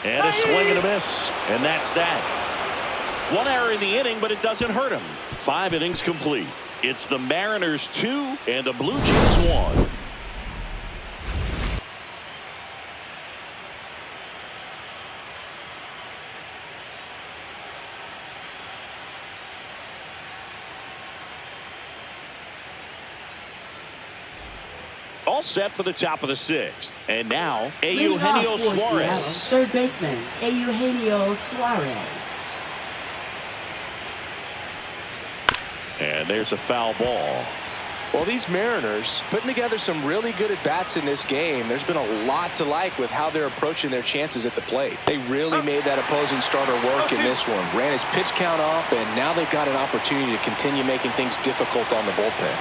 And a swing and a miss. And that's that. One error in the inning, but it doesn't hurt him. 5 innings complete. It's the Mariners 2 and the Blue Jays 1. All set for the top of the 6th. And now, Eugenio Suarez. Third baseman, Eugenio Suarez. And there's a foul ball. Well, these Mariners putting together some really good at-bats in this game. There's been a lot to like with how they're approaching their chances at the plate. They really made that opposing starter work in this one. Ran his pitch count up, and now they've got an opportunity to continue making things difficult on the bullpen.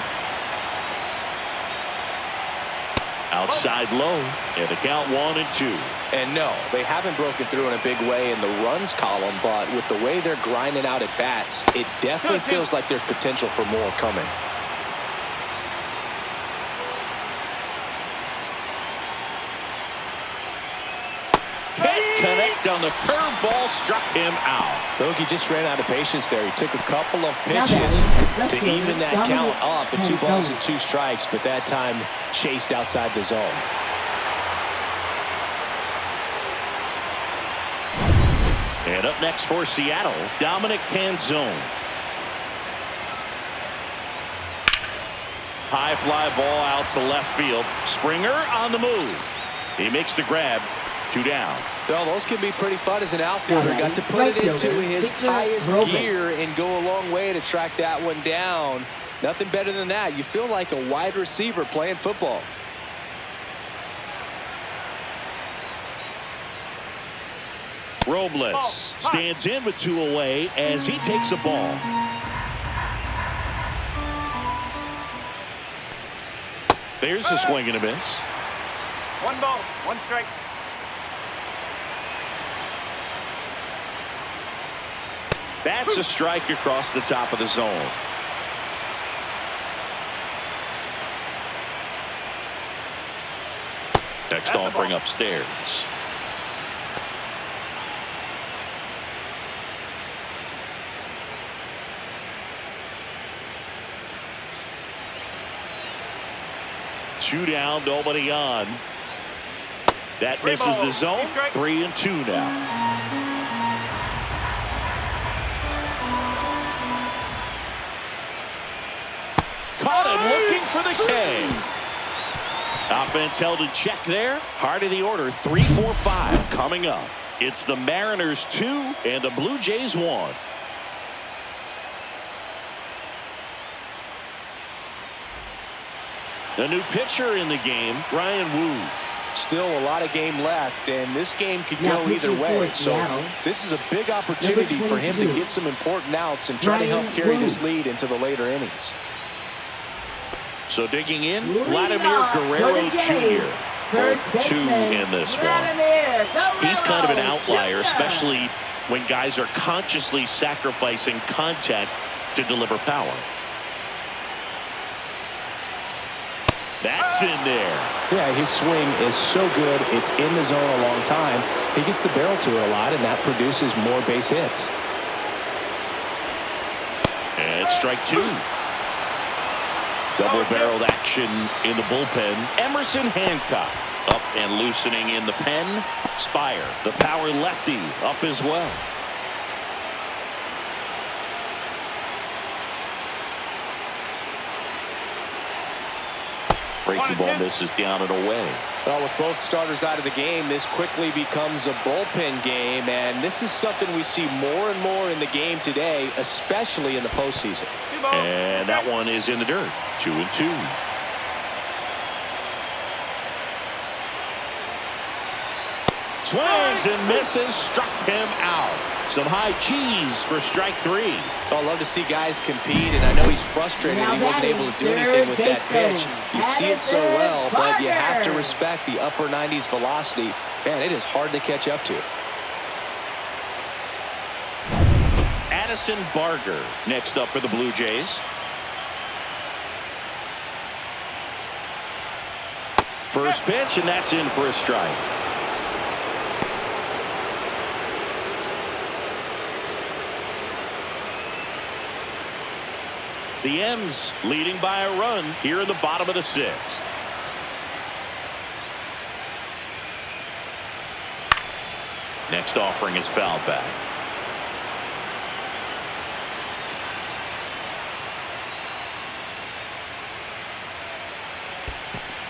Outside low, and the count 1-2. And no, they haven't broken through in a big way in the runs column, but with the way they're grinding out at bats, it definitely feels like there's potential for more coming. Can't connect on the curveball, struck him out. Logan just ran out of patience there. He took a couple of pitches to even that count up at 2 balls and 2 strikes, but that time chased outside the zone. And up next for Seattle, Dominic Canzone. High fly ball out to left field. Springer on the move. He makes the grab. 2 down. Well, those can be pretty fun as an outfielder. Got to put it into his highest gear and go a long way to track that one down. Nothing better than that. You feel like a wide receiver playing football. Robles stands in with 2 away as he takes a ball. There's a swing and a miss. 1 ball, 1 strike. That's a strike across the top of the zone. Next offering upstairs. Two down, nobody on. That misses the zone. 3-2 now. Caught him looking for the K. Offense held in check there. Heart of the order, 3-4-5 coming up. It's the Mariners 2 and the Blue Jays 1. The new pitcher in the game, Ryan Wu. Still a lot of game left, and this game could go either way. So this is a big opportunity for him to get some important outs and try to help carry this lead into the later innings. So digging in, Vladimir Guerrero Jr. Both 2 in this one. He's kind of an outlier, especially when guys are consciously sacrificing contact to deliver power. That's in there. Yeah, his swing is so good. It's in the zone a long time. He gets the barrel to it a lot, and that produces more base hits. And strike 2. Double-barreled action in the bullpen. Emerson Hancock up and loosening in the pen. Spire, the power lefty, up as well. Breaking ball misses down and away. Well, with both starters out of the game, this quickly becomes a bullpen game, and this is something we see more and more in the game today, especially in the postseason. And that one is in the dirt. 2-2. Swings and misses, struck him out. Some high cheese for strike 3. I love to see guys compete, and I know he's frustrated he wasn't able to do anything with that pitch. You see it so well, but you have to respect the upper 90s velocity. Man, it is hard to catch up to. Addison Barger next up for the Blue Jays. First pitch, and that's in for a strike. The M's leading by a run here in the bottom of the 6th. Next offering is fouled back.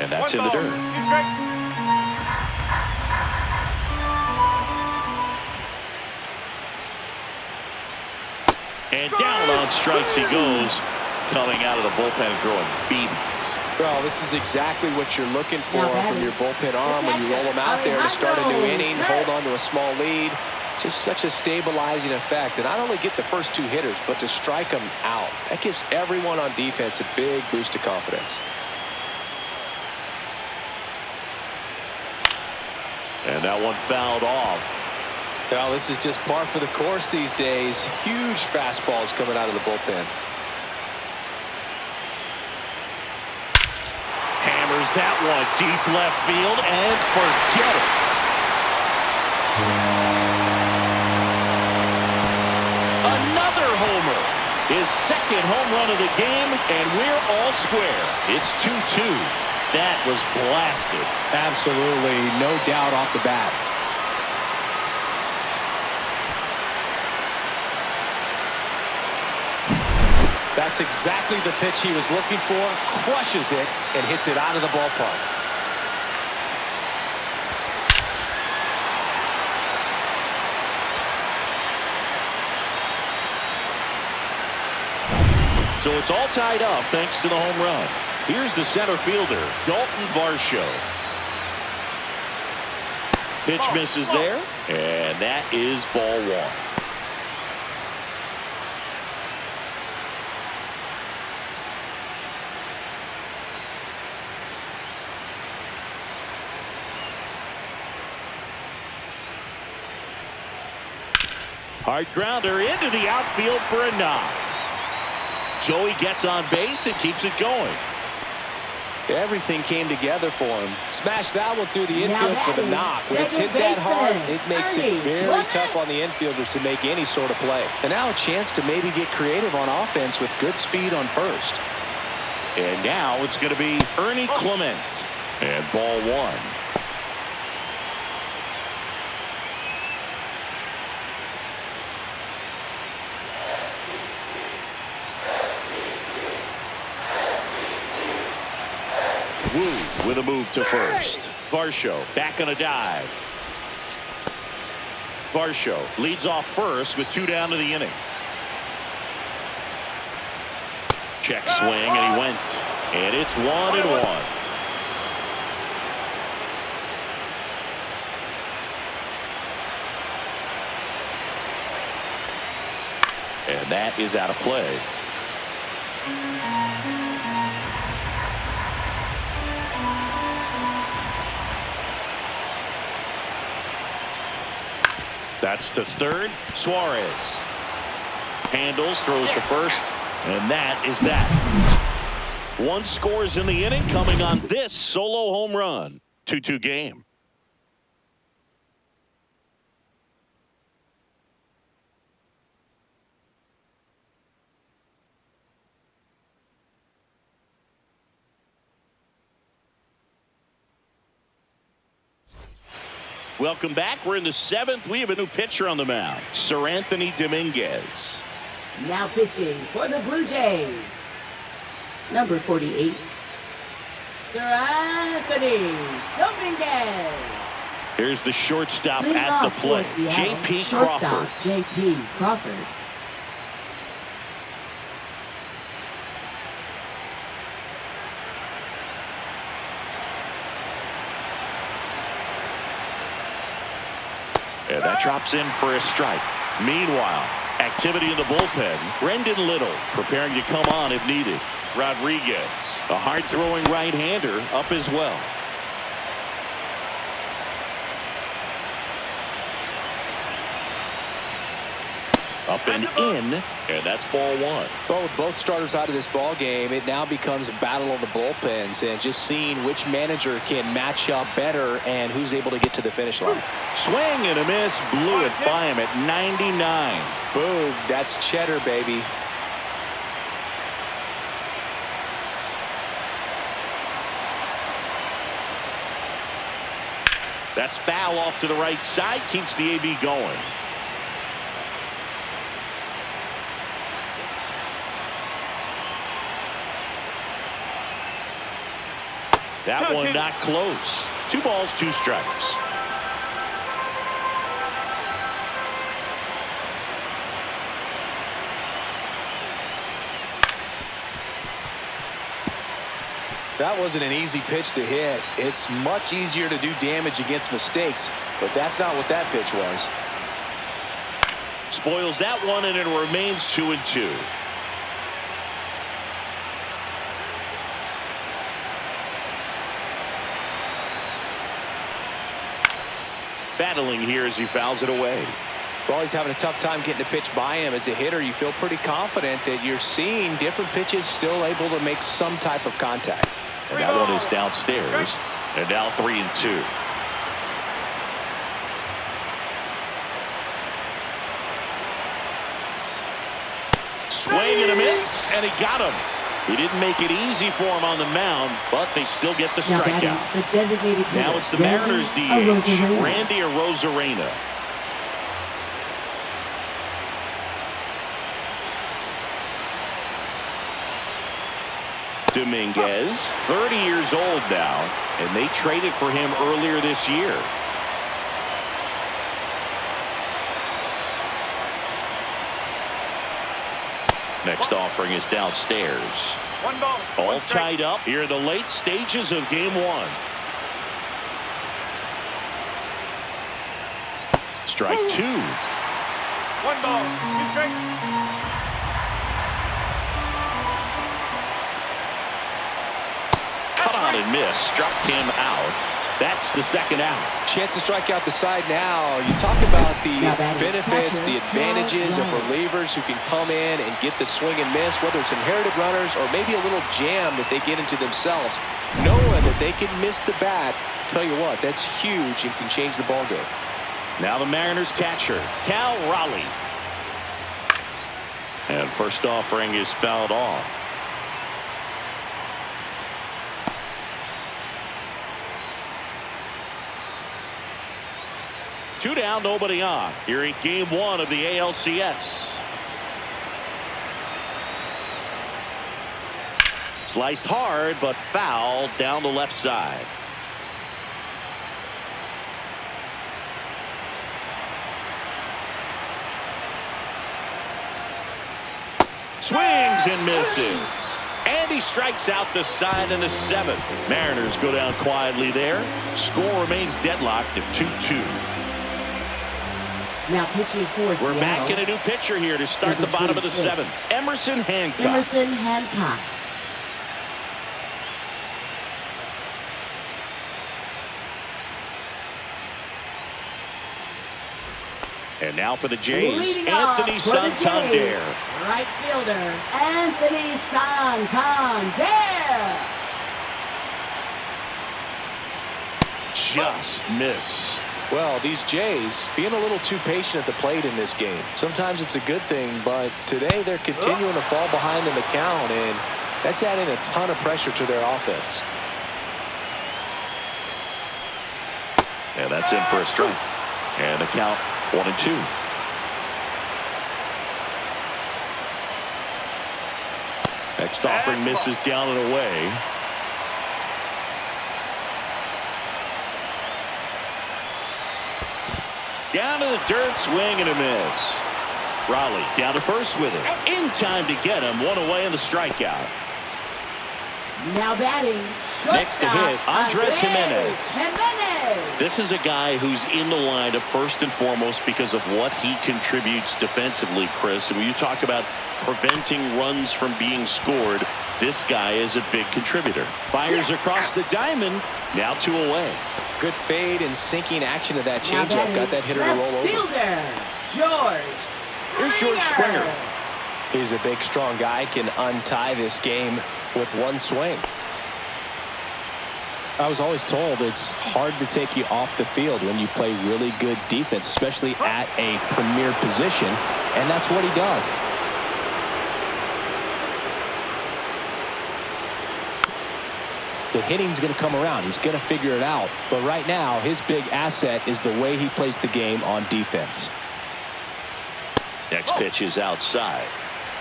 And that's in the dirt. And down on strikes he goes. Coming out of the bullpen and throwing BBs. Well, this is exactly what you're looking for from your bullpen arm when you roll them out there to start a new inning, hold on to a small lead. Just such a stabilizing effect. And not only get the first 2 hitters, but to strike them out. That gives everyone on defense a big boost of confidence. And that one fouled off. Well, this is just par for the course these days. Huge fastballs coming out of the bullpen. Hammers that one deep left field and forget it. Another homer. His 2nd home run of the game, and we're all square. It's 2-2. That was blasted. Absolutely, no doubt off the bat. That's exactly the pitch he was looking for. Crushes it and hits it out of the ballpark. So it's all tied up thanks to the home run. Here's the center fielder, Dalton Varsho. Pitch misses there, and that is ball one. Hard grounder into the outfield for a knock. Joey gets on base and keeps it going. Everything came together for him. Smashed that one through the infield for the knock. When it's hit that hard, it makes it very tough on the infielders to make any sort of play. And now a chance to maybe get creative on offense with good speed on first. And now it's going to be Ernie Clement. And ball one. Wu with a move to first. Varsho back on a dive. Varsho leads off first with 2 down to the inning. Check swing, and he went. And it's 1-1. And that is out of play. That's to third. Suarez handles, throws to first, and that is that. 1 scores in the inning, coming on this solo home run. 2-2 game. Welcome back. We're in the 7th. We have a new pitcher on the mound, Sir Anthony Dominguez. Now pitching for the Blue Jays, number 48, Sir Anthony Dominguez. Here's the shortstop at the plate, J.P. Crawford. J.P. Crawford. And that drops in for a strike. Meanwhile, activity in the bullpen. Brendan Little preparing to come on if needed. Rodriguez, a hard-throwing right-hander, up as well. Up and in, and that's ball one. But with both starters out of this ball game, it now becomes a battle of the bullpens and just seeing which manager can match up better and who's able to get to the finish line. Swing and a miss, blew it by him at 99. Boom, that's cheddar, baby. That's foul off to the right side, keeps the AB going. That one not close. 2 balls, 2 strikes. That wasn't an easy pitch to hit. It's much easier to do damage against mistakes, but that's not what that pitch was. Spoils that one, and it remains 2-2. Battling here as he fouls it away. Well, he's having a tough time getting a pitch by him. As a hitter, you feel pretty confident that you're seeing different pitches still able to make some type of contact. And that one is downstairs. And now 3-2. Swing and a miss, and he got him. He didn't make it easy for him on the mound, but they still get the strikeout. Now it's the Mariners DH, Randy Arozarena. Dominguez, 30 years old now, and they traded for him earlier this year. Next offering is downstairs. 1 ball. All tied up here in the late stages of game 1. strike two. 1 ball, 2 strikes. Cut on and miss. Struck him out. That's the second out. Chance to strike out the side now. You talk about the benefits, the advantages of relievers who can come in and get the swing and miss, whether it's inherited runners or maybe a little jam that they get into themselves. Knowing that they can miss the bat, tell you what, that's huge and can change the ball game. Now the Mariners catcher, Cal Raleigh. And first offering is fouled off. Two down, nobody on. Here in game one of the ALCS. Sliced hard, but foul down the left side. Swings and misses. And he strikes out the side in the seventh. Mariners go down quietly there. Score remains deadlocked at 2-2. Now pitching for We're Seattle. back in a new pitcher here to start the bottom of the 26. seventh. Emerson Hancock. Emerson Hancock. And now for the Jays, Leading off Anthony for the Santander. Jays, right fielder, Anthony Santander. Just missed. Well, these Jays being a little too patient at the plate in this game. Sometimes it's a good thing, but today they're continuing to fall behind in the count, and that's adding a ton of pressure to their offense. And that's in for a strike. And the count 1-2. Next offering misses down and away. Down to the dirt, swing and a miss. Raleigh down to first with it. In time to get him. One away in the strikeout. Now batting. Next to hit, Andres Jimenez. Jimenez. This is a guy who's in the lineup first and foremost because of what he contributes defensively, Chris. And when you talk about preventing runs from being scored, this guy is a big contributor. Fires across the diamond. Now 2 away. Good fade and sinking action of that changeup. Got that hitter to roll over. Fielder, George. Here's George Springer. He's a big, strong guy. Can untie this game with one swing. I was always told it's hard to take you off the field when you play really good defense, especially at a premier position, and that's what he does. The hitting's going to come around. He's going to figure it out. But right now, his big asset is the way he plays the game on defense. Next pitch is outside.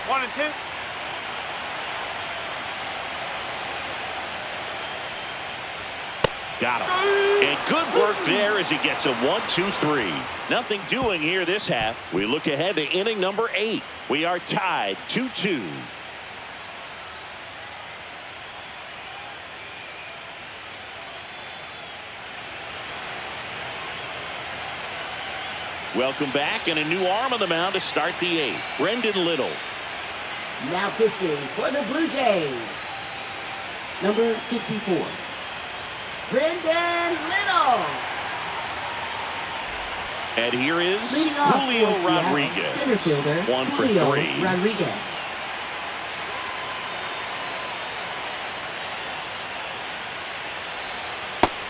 1-2. Got him. And good work there as he gets a 1-2-3. Nothing doing here this half. We look ahead to inning number 8. We are tied 2-2. Welcome back, and a new arm on the mound to start the 8th. Brendan Little. Now pitching for the Blue Jays. Number 54. Brendan Little. And here is Leading off Julio for Seattle, Rodriguez. center fielder, 1 for Julio 3. Rodriguez.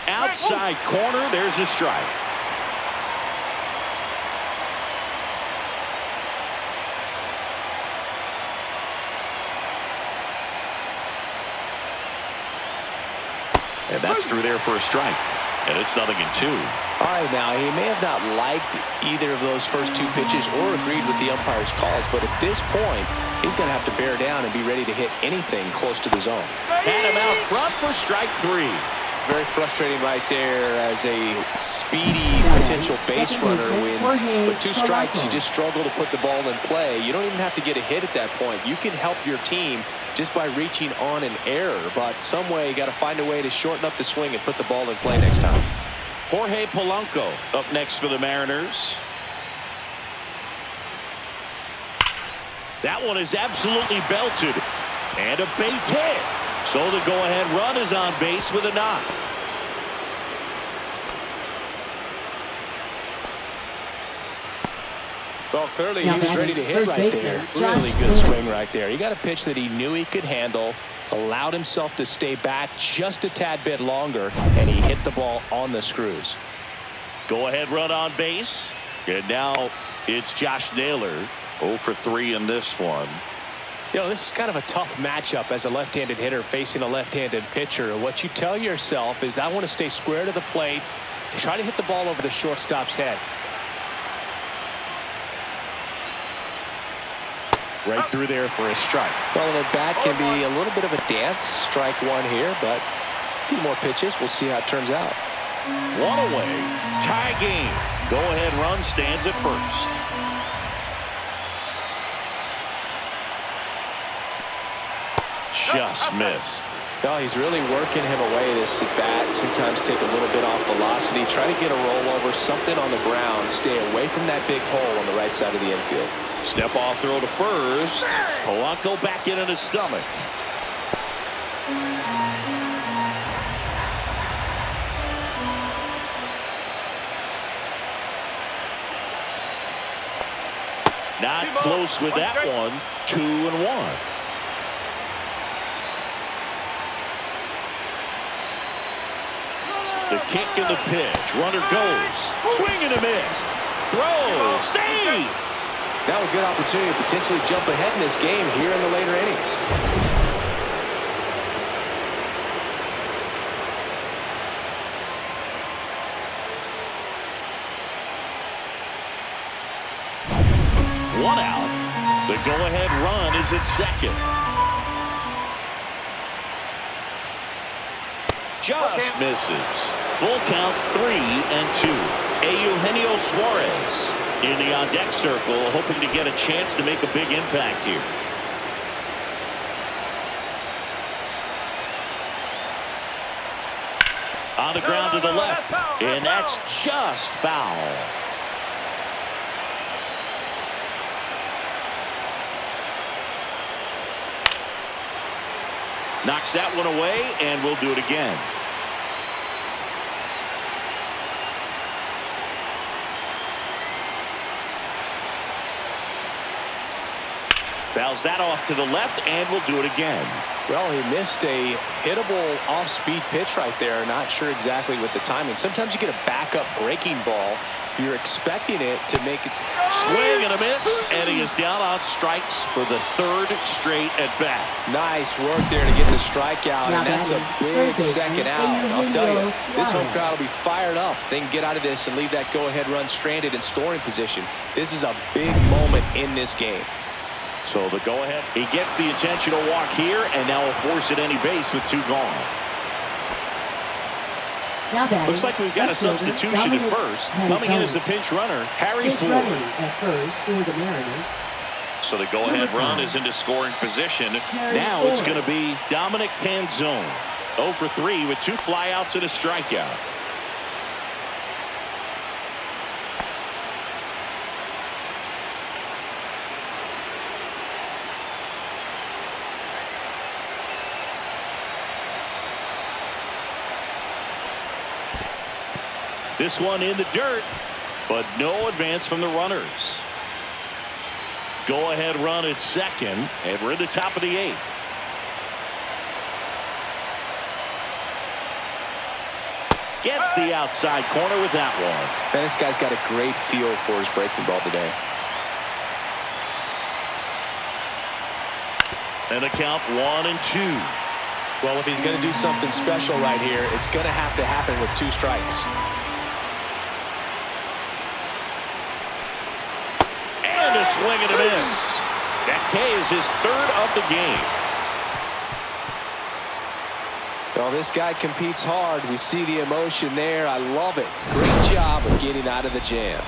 Outside corner, there's a strike. And that's through there for a strike. And it's 0-2. All right, now, he may have not liked either of those first 2 pitches or agreed with the umpire's calls, but at this point, he's going to have to bear down and be ready to hit anything close to the zone. Had him out front for strike 3. Very frustrating right there as a speedy potential base runner when with 2 strikes, you just struggle to put the ball in play. You don't even have to get a hit at that point. You can help your team just by reaching on an error, but some way you got to find a way to shorten up the swing and put the ball in play next time. Jorge Polanco up next for the Mariners. That one is absolutely belted. And a base hit. So the go-ahead run is on base with a knock. Well, clearly he was ready to hit right there. Really good swing right there. He got a pitch that he knew he could handle, allowed himself to stay back just a tad bit longer, and he hit the ball on the screws. Go-ahead run on base. And now it's Josh Naylor. 0 for 3 in this one. You know, this is kind of a tough matchup as a left-handed hitter facing a left-handed pitcher. What you tell yourself is, I want to stay square to the plate, try to hit the ball over the shortstop's head. Right through there for a strike. Well, an at-bat can be a little bit of a dance. Strike one here, but a few more pitches. We'll see how it turns out. One away. Tie game. Go-ahead run stands at first. Just missed. No, he's really working him away, this at-bat. Sometimes take a little bit off velocity. Try to get a rollover, something on the ground. Stay away from that big hole on the right side of the infield. Step off throw to first. Polanco back in his stomach. Not close with that one. 2-1. The kick and the pitch. Runner goes. Swing and a miss. Throw. Save. Now a good opportunity to potentially jump ahead in this game here in the later innings. One out. The go-ahead run is at second. Just misses. Full count 3-2. Eugenio Suarez in the on-deck circle, hoping to get a chance to make a big impact here. On the ground to the left, and that's just foul. Knocks that one away, and we'll do it again. Fouls that off to the left, and we'll do it again. Well, he missed a hittable off-speed pitch right there. Not sure exactly with the timing. Sometimes you get a backup breaking ball. You're expecting it to make it. Swing and a miss, and he is down on strikes for the third straight at bat. Nice work there to get the strikeout, and that's a big second out. I'll tell you, this home crowd will be fired up. They can get out of this and leave that go-ahead run stranded in scoring position. This is a big moment in this game. So the go-ahead, he gets the intentional walk here, and now will force at any base with 2 gone. Looks like we've got a substitution at first. Coming in as the pinch runner, Harry Ford. At first for the Mariners. So the go-ahead run is into scoring position. Now it's going to be Dominic Canzone. 0 for 3 with 2 flyouts and a strikeout. This one in the dirt, but no advance from the runners. Go-ahead run at second, and we're in the top of the 8th. Gets the outside corner with that one. Man, this guy's got a great feel for his breaking ball today. And the count 1-2. Well, if he's going to do something special right here, it's going to have to happen with 2 strikes. And a swing and a miss. That K is his 3rd of the game. Well, this guy competes hard. We see the emotion there. I love it. Great job of getting out of the jam.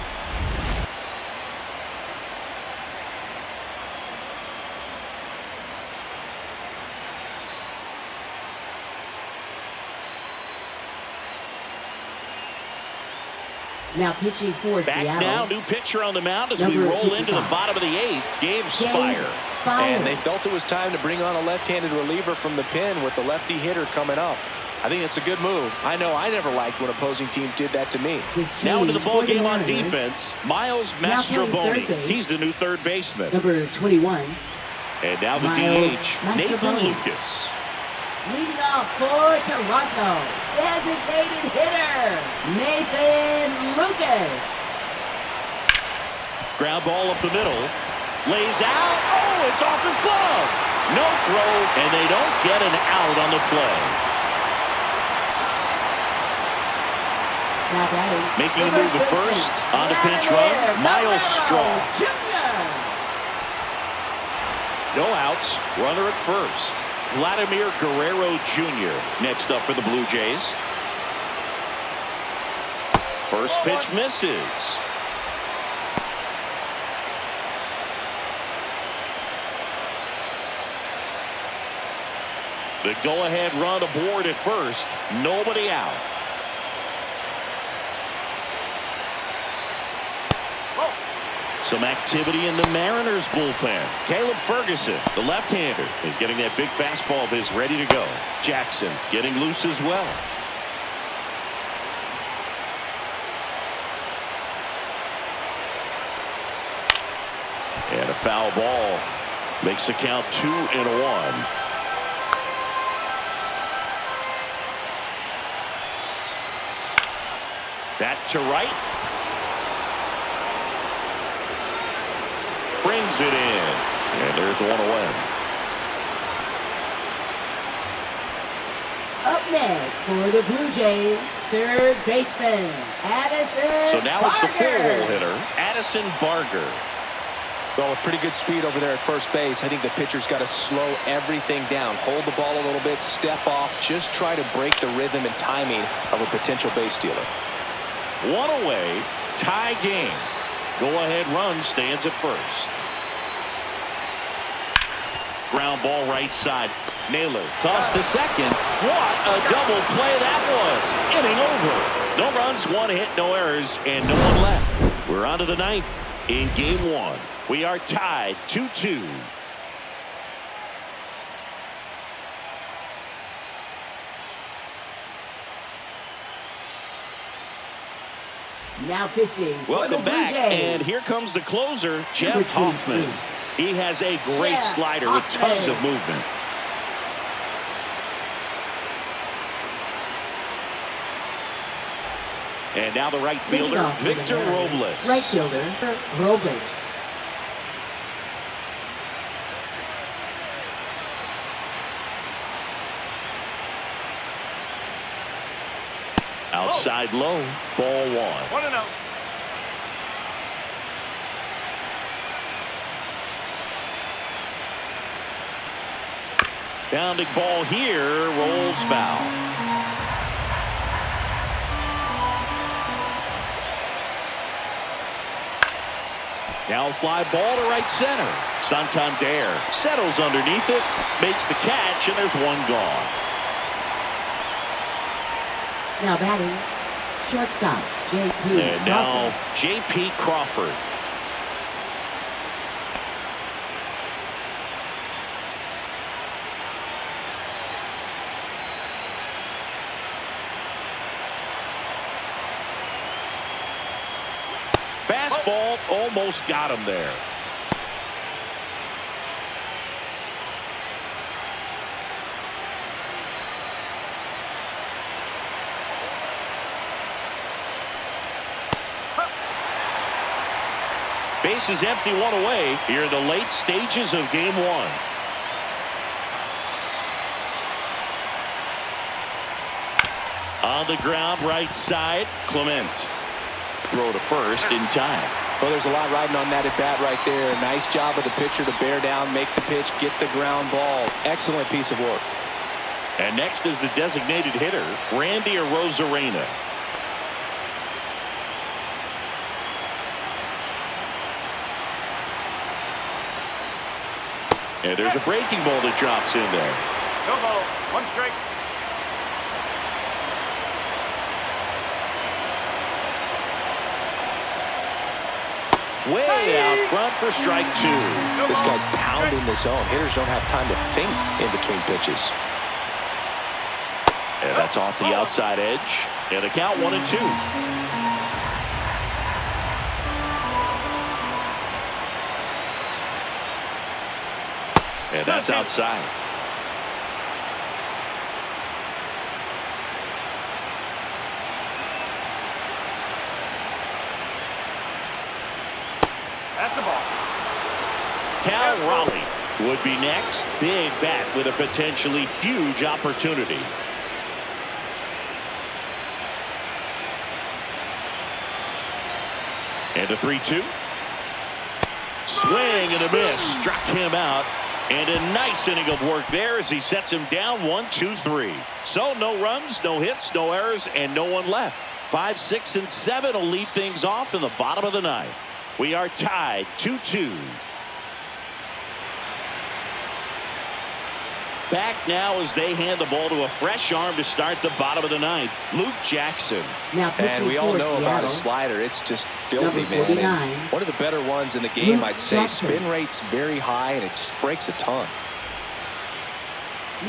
Now pitching for Back Seattle. now, new pitcher on the mound as we Number roll into the 55. bottom of the eighth. Game Spire. And they felt it was time to bring on a left-handed reliever from the pen with the lefty hitter coming up. I think it's a good move. I know I never liked when opposing teams did that to me. Now into the ball game on defense, Miles Mastrobuoni. He's the new third baseman. Number 21. And now the Miles DH, Nathan Mastrobuoni. Lucas. Leading off for Toronto, designated hitter, Nathan Lucas. Ground ball up the middle. Lays out. Oh, it's off his glove. No throw, and they don't get an out on the play. Now batting. Making a move to first on the pinch run, Miles Strong. Jr. No outs. Runner at first. Vladimir Guerrero Jr. next up for the Blue Jays. First pitch misses. The go-ahead run aboard at first. Nobody out. Some activity in the Mariners bullpen. Caleb Ferguson, the left-hander, is getting that big fastball of his ready to go. Jackson getting loose as well. And a foul ball makes the count 2-1. That to right. Brings it in. And there's one away. Up next for the Blue Jays, third baseman, Addison So now it's the Barger. four-hole hitter, Addison Barger. Well, with pretty good speed over there at first base, I think the pitcher's got to slow everything down. Hold the ball a little bit, step off, just try to break the rhythm and timing of a potential base stealer. One away, tie game. Go-ahead run stands at first. Ground ball right side. Naylor tossed to second. What a double play that was. Inning over. No runs, one hit, no errors, and no one left. We're on to the ninth in game one. We are tied 2-2. Now pitching for the Welcome Blue back, Jays. and here comes the closer, Jeff Number 23. Hoffman. He has a great Jeff slider with tons of Hoffman. movement. And now the right Leading fielder, off for the Victor Mariners, Robles. Right fielder, Robles. Outside low, ball one. 1-0. Bounding ball here, rolls foul. Now fly ball to right center. Santander settles underneath it, makes the catch, and there's one gone. Now batting, shortstop, J.P. And now J.P. Crawford. Fastball almost got him there. Base is empty, one away here in the late stages of game one. On the ground, right side, Clement. Throw to first in time. Well, there's a lot riding on that at bat right there. Nice job of the pitcher to bear down, make the pitch, get the ground ball. Excellent piece of work. And next is the designated hitter, Randy Arozarena. And there's a breaking ball that drops in there. No ball. One strike. Way out front for strike two. This guy's pounding the zone. Hitters don't have time to think in between pitches. And that's off the outside edge. And a count 1-2. And that's outside. That's the ball. Cal Raleigh would be next. Big bat with a potentially huge opportunity. And a 3-2. Swing and a miss. Struck him out. And a nice inning of work there as he sets him down 1-2-3. So no runs, no hits, no errors, and no one left. 5, 6, and 7 will lead things off in the bottom of the ninth. We are tied 2-2. Back now as they hand the ball to a fresh arm to start the bottom of the ninth. Luke Jackson. Now And we all know about his slider. It's just filthy, man. And one of the better ones in the game, I'd say. Jackson. Spin rate's very high, and it just breaks a ton.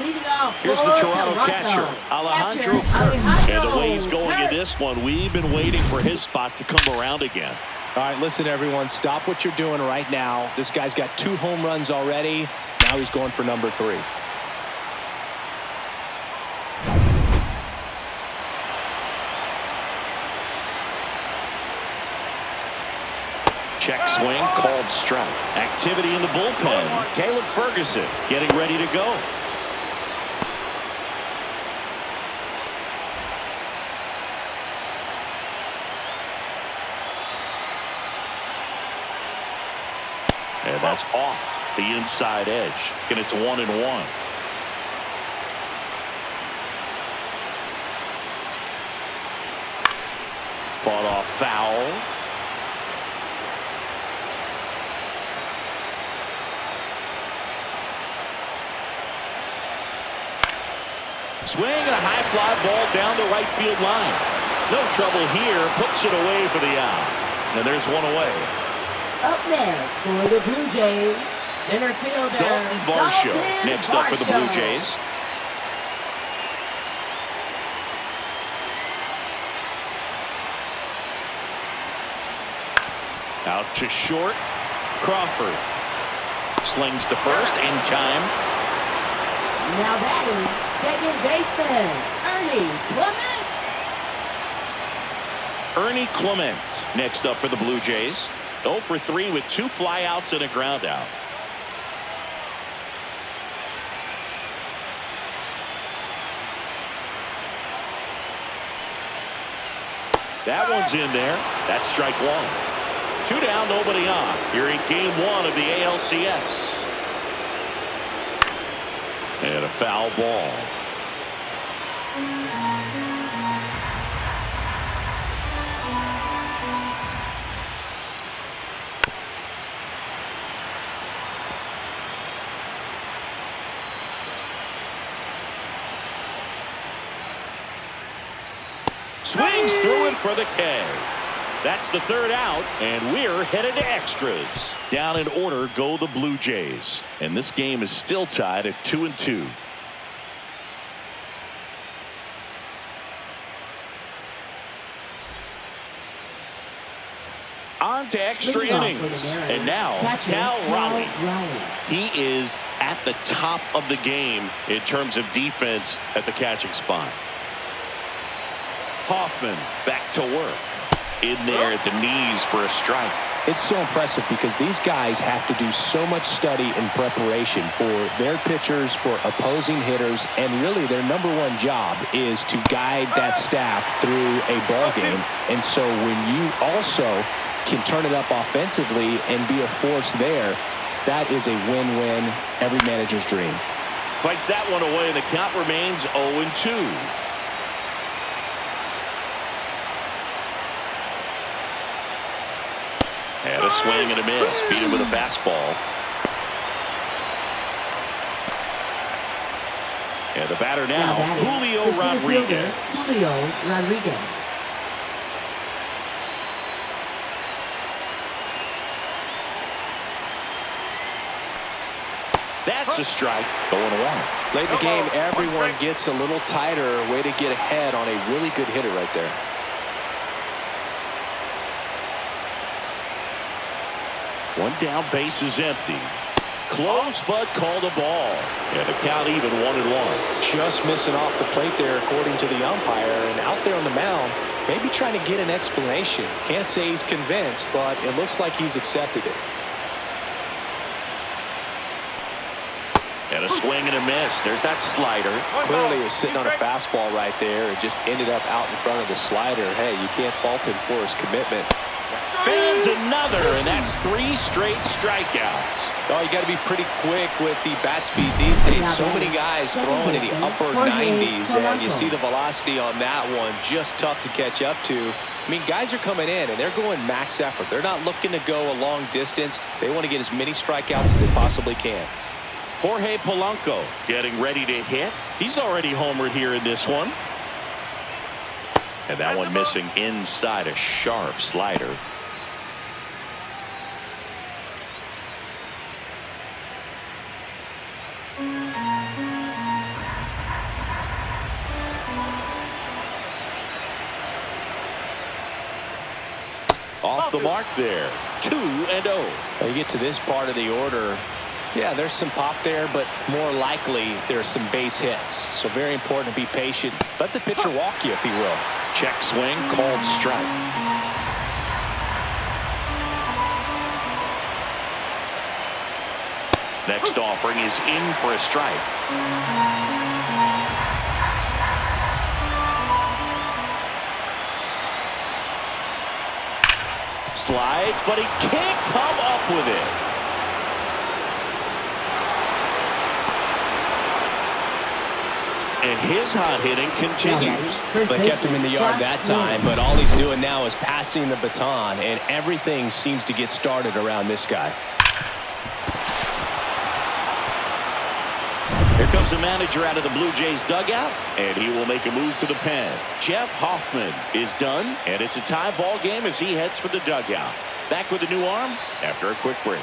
Leading off Here's the Toronto catcher, Alejandro Kirk. And the way he's going in this one, we've been waiting for his spot to come around again. All right, listen, everyone. Stop what you're doing right now. This guy's got 2 home runs already. Now he's going for number 3. Check swing, called strike. Activity in the bullpen. Caleb Ferguson getting ready to go. And that's off the inside edge. And it's 1-1. Fought off foul. Swing and a high fly ball down the right field line. No trouble here. Puts it away for the out. And there's one away. Up next for the Blue Jays, center fielder Dalton Varsho next up for the Blue Jays. Out to short. Crawford slings to first in time. Now batting, second baseman, Ernie Clement. Ernie Clement next up for the Blue Jays. 0 for 3 with 2 flyouts and a ground out. That one's in there. That's strike 1. 2 down, nobody on. Here in game 1 of the ALCS. And a foul ball. Swings through it for the K. That's the 3rd out, and we're headed to extras. Down in order go the Blue Jays, and this game is still tied at 2-2. On to extra innings, and now Cal Raleigh. He is at the top of the game in terms of defense at the catching spot. Hoffman back to work. In there at the knees for a strike. It's so impressive because these guys have to do so much study and preparation for their pitchers, for opposing hitters, and really their number 1 job is to guide that staff through a ball game. And so when you also can turn it up offensively and be a force there, that is a win-win, every manager's dream. Fights that one away, and the count remains 0-2. And a swing and a miss. Beat him with a fastball. And the batter now, Julio Rodriguez. Julio Rodriguez. That's a strike. Going one. Late in the game, everyone gets a little tighter. Way to get ahead on a really good hitter right there. One down, base is empty. Close, but called a ball. And the count even 1-1. Just missing off the plate there, according to the umpire. And out there on the mound, maybe trying to get an explanation. Can't say he's convinced, but it looks like he's accepted it. And a swing and a miss. There's that slider. Clearly he was sitting on a fastball right there and just ended up out in front of the slider. Hey, you can't fault him for his commitment. Fans another, and that's 3 straight strikeouts. Oh, you got to be pretty quick with the bat speed these days. So many guys throwing in the upper 90s, and you see the velocity on that one. Just tough to catch up to. I mean, guys are coming in, and they're going max effort. They're not looking to go a long distance. They want to get as many strikeouts as they possibly can. Jorge Polanco getting ready to hit. He's already homered here in this one. And that one missing inside, a sharp slider. Off the mark there. 2-0. Well, you get to this part of the order. Yeah, there's some pop there, but more likely there's some base hits. So very important to be patient. Let the pitcher walk you, if he will. Check swing, called strike. Next offering is in for a strike. Slides, but he can't come up with it. And his hot hitting continues. They kept him in the yard that time, but all he's doing now is passing the baton, and everything seems to get started around this guy. Here comes the manager out of the Blue Jays dugout, and he will make a move to the pen. Jeff Hoffman is done, and it's a tie ball game as he heads for the dugout. Back with a new arm after a quick break.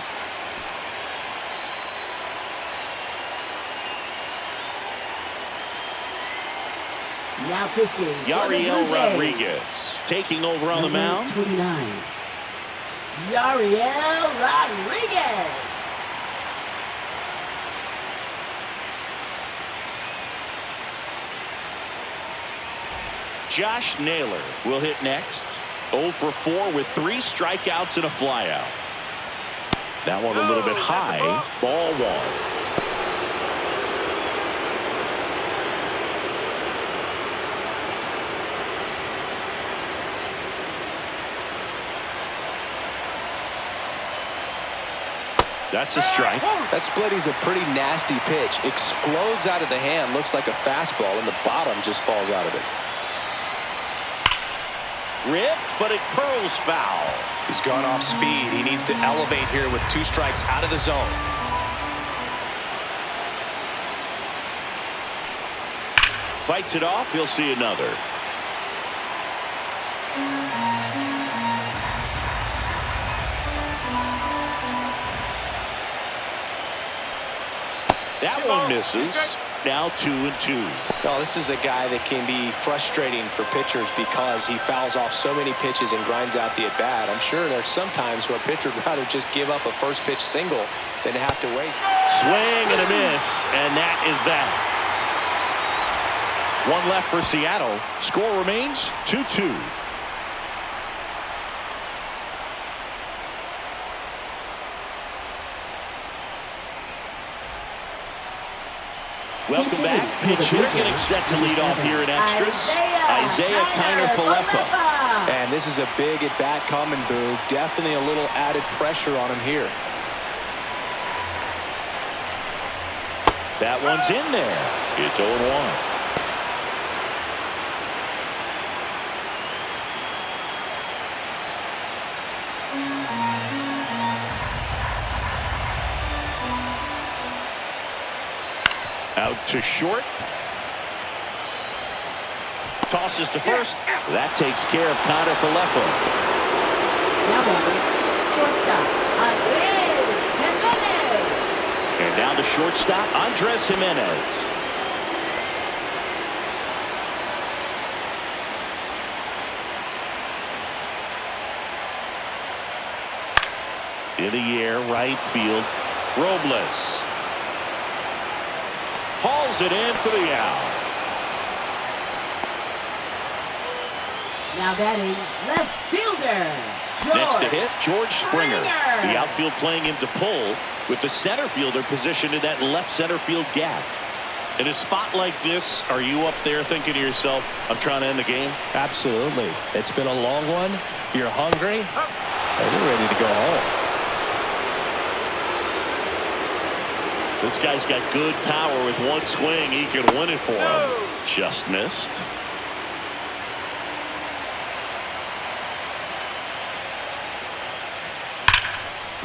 Now pitching. Yariel Rodriguez taking over on the mound. 29. Yariel Rodriguez. Josh Naylor will hit next. 0 for 4 with 3 strikeouts and a flyout. That one a little bit high. Ball 1. That's a strike. That splitty's a pretty nasty pitch. Explodes out of the hand. Looks like a fastball, and the bottom just falls out of it. Ripped, but it curls foul. He's gone off speed. He needs to elevate here with 2 strikes out of the zone. Fights it off. He'll see another. That one misses. Now 2-2. No, this is a guy that can be frustrating for pitchers because he fouls off so many pitches and grinds out the at-bat. I'm sure there's some times where a pitcher would rather just give up a first pitch single than to have to wait. Swing and a miss, and that is that. One left for Seattle. Score remains 2-2. Welcome back. Pitch hitter getting set to lead off here in extras. Isaiah Kiner-Falefa. And this is a big at-bat coming, Boo. Definitely a little added pressure on him here. That one's in there. It's 0-1. Out to short. Tosses to first. That takes care of Kiner-Falefa. Now batter, shortstop, Andres Jimenez. And Now the shortstop, Andres Jimenez. In the air, right field, Robles. Hauls it in for the out. Now batting left fielder, George. Next to hit, George Springer. Springer. The outfield playing him to pull with the center fielder positioned in that left center field gap. In a spot like this, are you up there thinking to yourself, I'm trying to end the game? Absolutely. It's been a long one. You're hungry, and you're ready to go home. This guy's got good power. With one swing, he could win it for him. Just missed.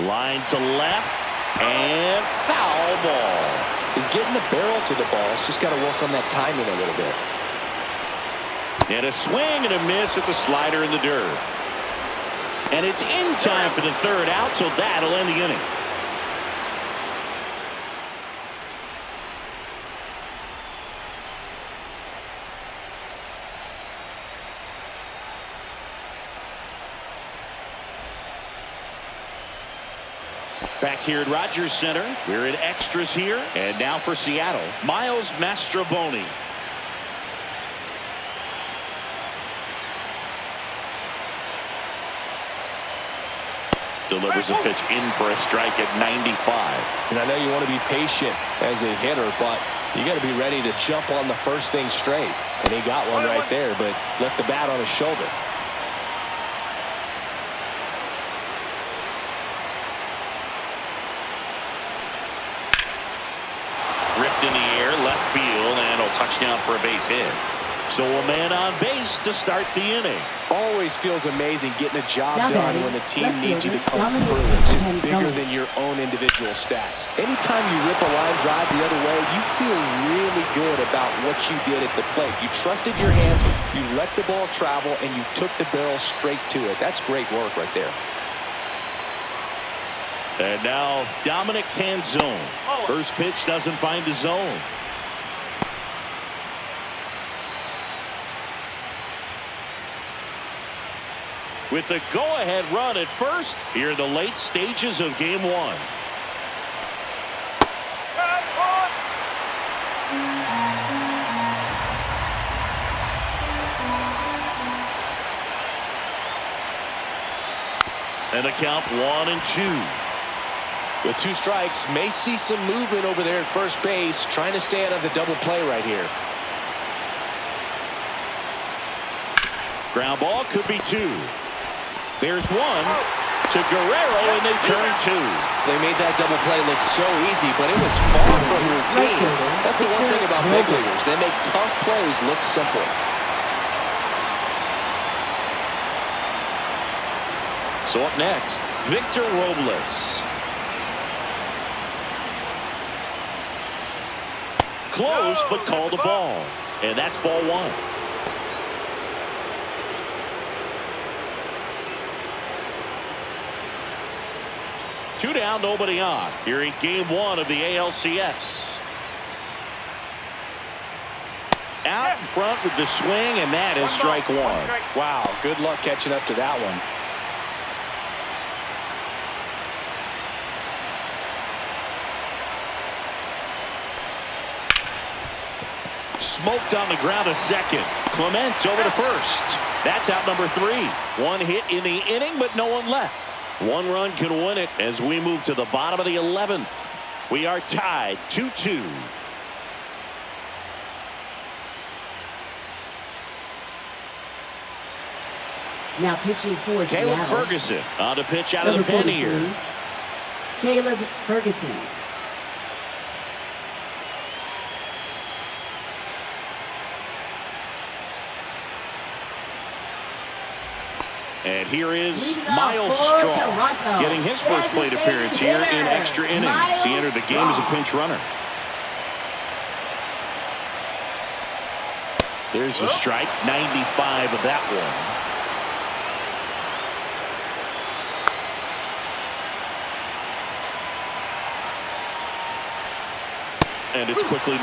Line to left, and foul ball. He's getting the barrel to the ball. He's just got to work on that timing a little bit. And a swing and a miss at the slider in the dirt. And it's in time for the third out, so that'll end the inning. Back here at Rogers Center, we're in extras here. And now for Seattle, Miles Mastrobuoni. Delivers a pitch in for a strike at 95. And I know you want to be patient as a hitter, but you got to be ready to jump on the first thing straight. And he got one right there, but left the bat on his shoulder. Ripped in the air, left field, and a touchdown for a base hit. So a man on base to start the inning. Always feels amazing getting a job Now done batting, when the team left needs you to fielder, come Dominic through. It's just Hanzon. bigger than your own individual stats. Anytime you rip a line drive the other way, you feel really good about what you did at the plate. You trusted your hands, you let the ball travel, and you took the barrel straight to it. That's great work right there. And now Dominic Hanzon. First pitch doesn't find the zone. With the go-ahead run at first, here in the late stages of game one. And a count 1-2. With two strikes, may see some movement over there at first base, trying to stay out of the double play right here. Ground ball could be two. There's one to Guerrero, and they turn two. They made that double play look so easy, but it was far from routine. That's the one thing about big leaguers. They make tough plays look simple. So up next, Victor Robles. Close, but called the ball. And that's ball one. Two down, nobody on. Here in game one of the ALCS. Out in front with the swing, and that is strike one. Wow, good luck catching up to that one. Smoked on the ground to second. Clement over to first. That's out number 3. One hit in the inning, but no one left. One run can win it as we move to the bottom of the 11th. We are tied 2-2. Now pitching for Caleb Seattle. Ferguson on the pitch out of Number the pen here. 43, Caleb Ferguson. And here is Leading off Miles for Straw Toronto. getting his first plate appearance here in extra innings. Miles He entered the game as a Straw. pinch runner. There's the strike, 95 of that one. And it's quickly 0-2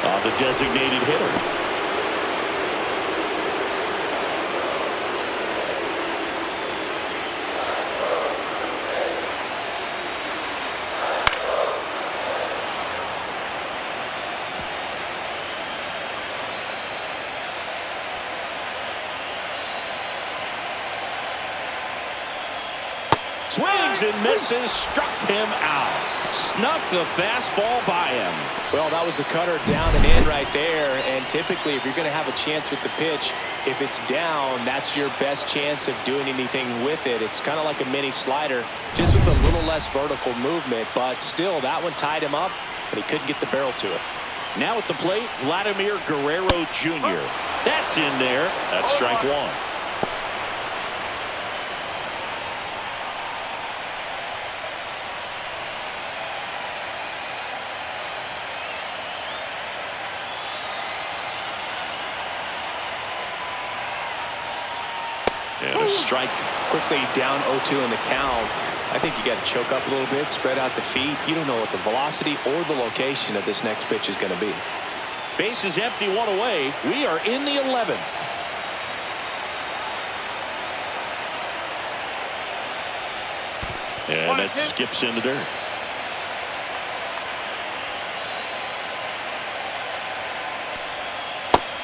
on the designated hitter. Swings and misses, struck him out. Snuck the fastball by him. Well, that was the cutter down and in right there. And typically, if you're going to have a chance with the pitch, if it's down, that's your best chance of doing anything with it. It's kind of like a mini slider, just with a little less vertical movement. But still, that one tied him up, but he couldn't get the barrel to it. Now at the plate, Vladimir Guerrero Jr. That's in there. That's strike one. And a strike. Quickly down 0-2 in the count. I think you got to choke up a little bit, spread out the feet. You don't know what the velocity or the location of this next pitch is going to be. Base is empty, one away. We are in the 11th. And that skips in the dirt.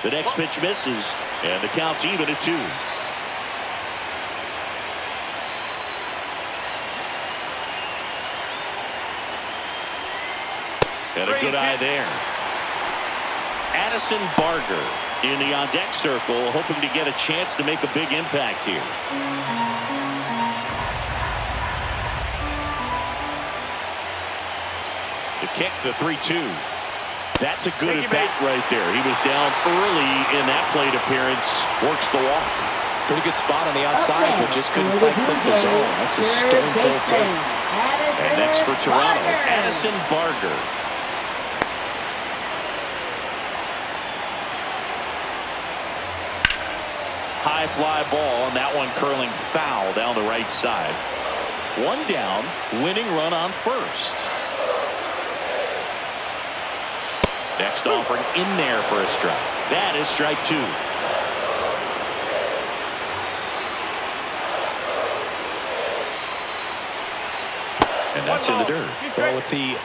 The next pitch misses, and the count's even at 2. And a good eye there. Addison Barger in the on-deck circle, hoping to get a chance to make a big impact here. The kick, the 3-2. That's a good at-bat right there. He was down early in that plate appearance. Works the walk. Pretty good spot on the outside, but just couldn't quite click the zone. That's a stone cold take. And next for Toronto, Addison Barger. High fly ball, and that one curling foul down the right side. One down, winning run on first. Next offering in there for a strike. That is strike 2. And that's in the dirt. Well, with the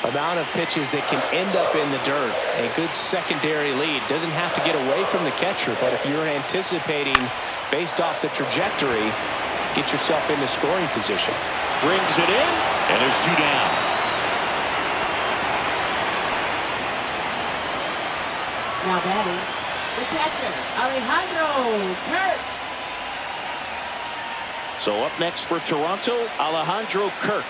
amount of pitches that can end up in the dirt, a good secondary lead. Doesn't have to get away from the catcher, but if you're anticipating based off the trajectory, get yourself into scoring position. Brings it in, and there's 2 down. Now batting, the catcher, Alejandro Kirk. So up next for Toronto, Alejandro Kirk.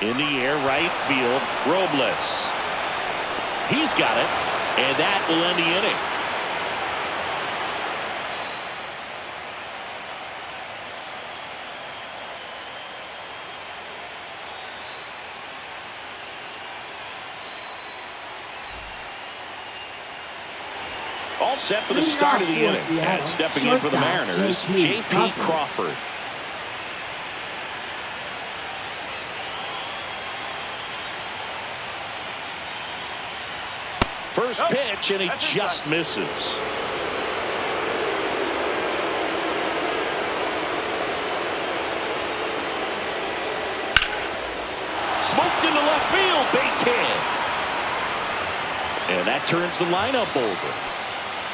In the air, right field, Robles. He's got it, and that will end the inning. All set for the start of the inning. And stepping in for the Mariners, J.P. Crawford. First pitch, and he just misses. Smoked into left field, base hit. And that turns the lineup over.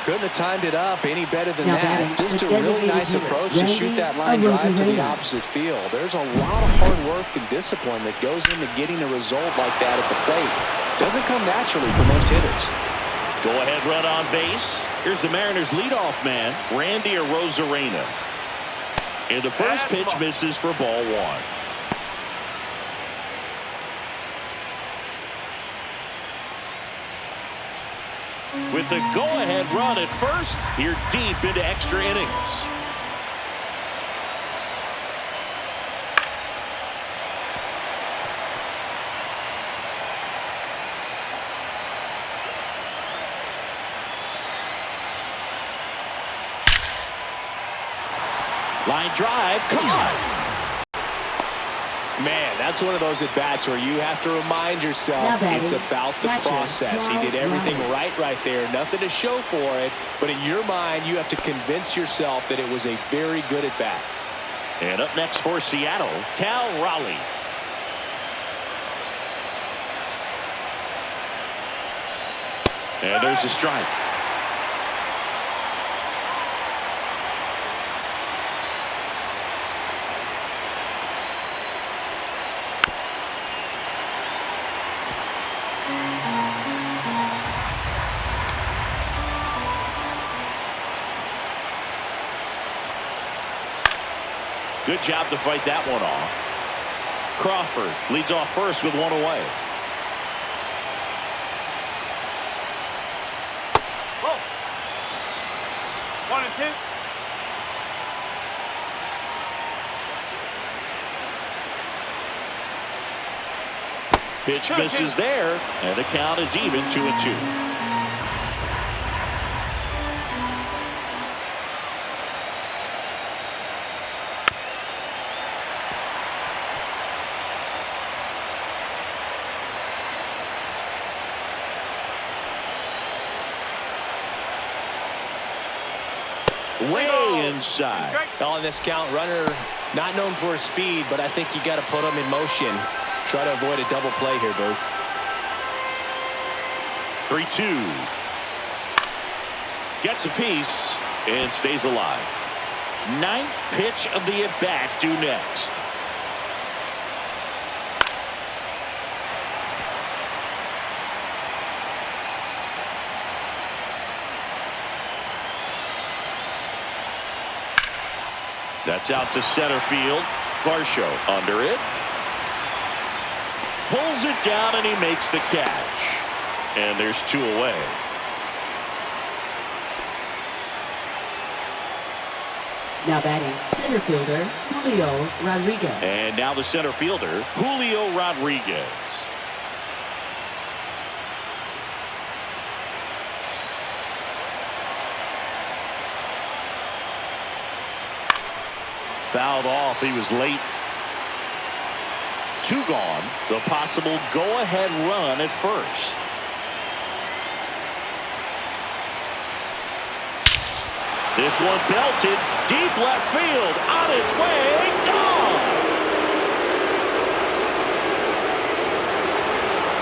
Couldn't have timed it up any better than that. Just a really nice approach to shoot that line drive to the opposite field. There's a lot of hard work and discipline that goes into getting a result like that at the plate. Doesn't come naturally for most hitters. Go ahead run on base. Here's the Mariners leadoff man, Randy Arozarena. And the first pitch misses for ball 1. With the go-ahead run at first, you're deep into extra innings. Line drive, come on. Man, that's one of those at-bats where you have to remind yourself it's about the process. He did everything right there. Nothing to show for it. But in your mind, you have to convince yourself that it was a very good at-bat. And up next for Seattle, Cal Raleigh. And there's a strike. Good job to fight that one off. Crawford leads off first with one away. Oh. 1 and 2. Pitch misses there, and the count is even 2-2. Way inside. On this count, runner not known for his speed, but I think you got to put him in motion. Try to avoid a double play here, Bert. 3-2. Gets a piece and stays alive. 9th pitch of the at-bat due next. That's out to center field. Varsho under it. Pulls it down and he makes the catch. And there's 2 away. Now batting, center fielder, Julio Rodriguez. And now the center fielder, Julio Rodriguez. Fouled off. He was late. 2 gone. The possible go-ahead run at first. This one belted deep left field. On its way. Gone.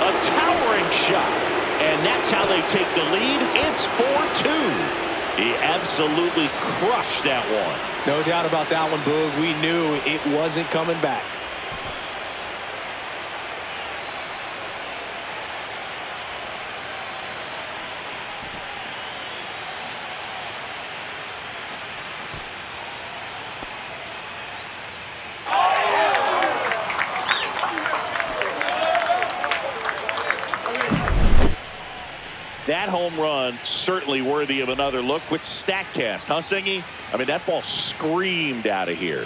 A towering shot. And that's how they take the lead. It's 4-2. He absolutely crushed that one. No doubt about that one, Boog. We knew it wasn't coming back. That home run certainly worthy of another look with StatCast, huh, Singy? I mean, that ball screamed out of here.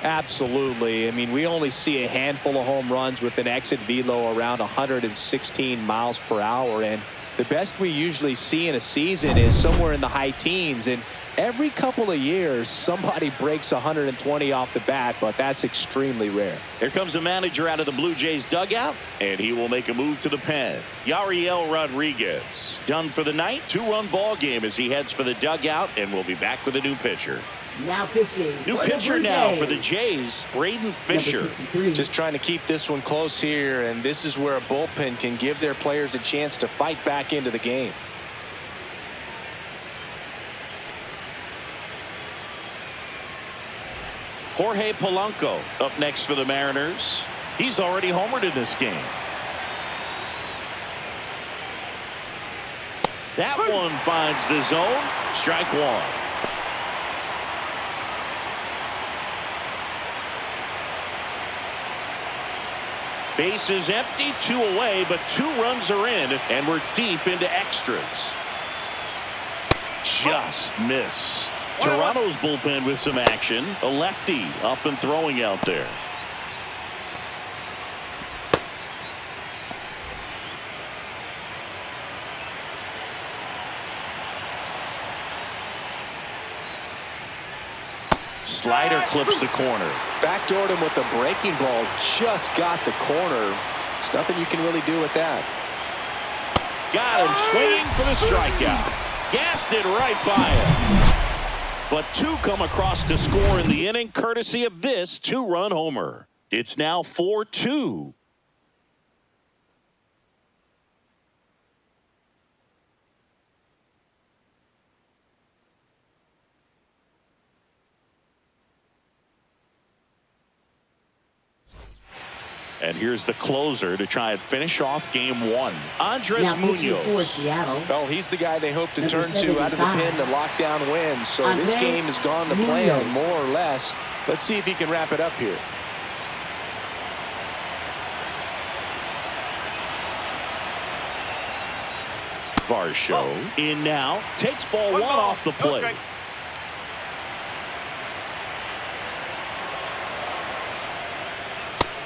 Absolutely. I mean, we only see a handful of home runs with an exit velo around 116 miles per hour. And the best we usually see in a season is somewhere in the high teens. And every couple of years, somebody breaks 120 off the bat, but that's extremely rare. Here comes the manager out of the Blue Jays dugout, and he will make a move to the pen. Yariel Rodriguez done for the night. 2-run ball game as he heads for the dugout, and we'll be back with a new pitcher. Now pitching. New pitcher now for the Jays, Braden Fisher. Just trying to keep this one close here, and this is where a bullpen can give their players a chance to fight back into the game. Jorge Polanco up next for the Mariners. He's already homered in this game. That one finds the zone. Strike 1. Base is empty, 2 away, but 2 runs are in, and we're deep into extras. Just missed. Toronto's bullpen with some action. A lefty up and throwing out there. Slider clips the corner. Backdoored him with a breaking ball. Just got the corner. There's nothing you can really do with that. Got him swinging for the strikeout. Gassed it right by him. But two come across to score in the inning, courtesy of this two-run homer. It's now 4-2. And here's the closer to try and finish off game one. Andres Munoz. Well, he's the guy they hope to turn to out of the pen to lock down wins. So this game has gone to plan, more or less. Let's see if he can wrap it up here. Varsho in now. Takes ball one off the plate. Okay.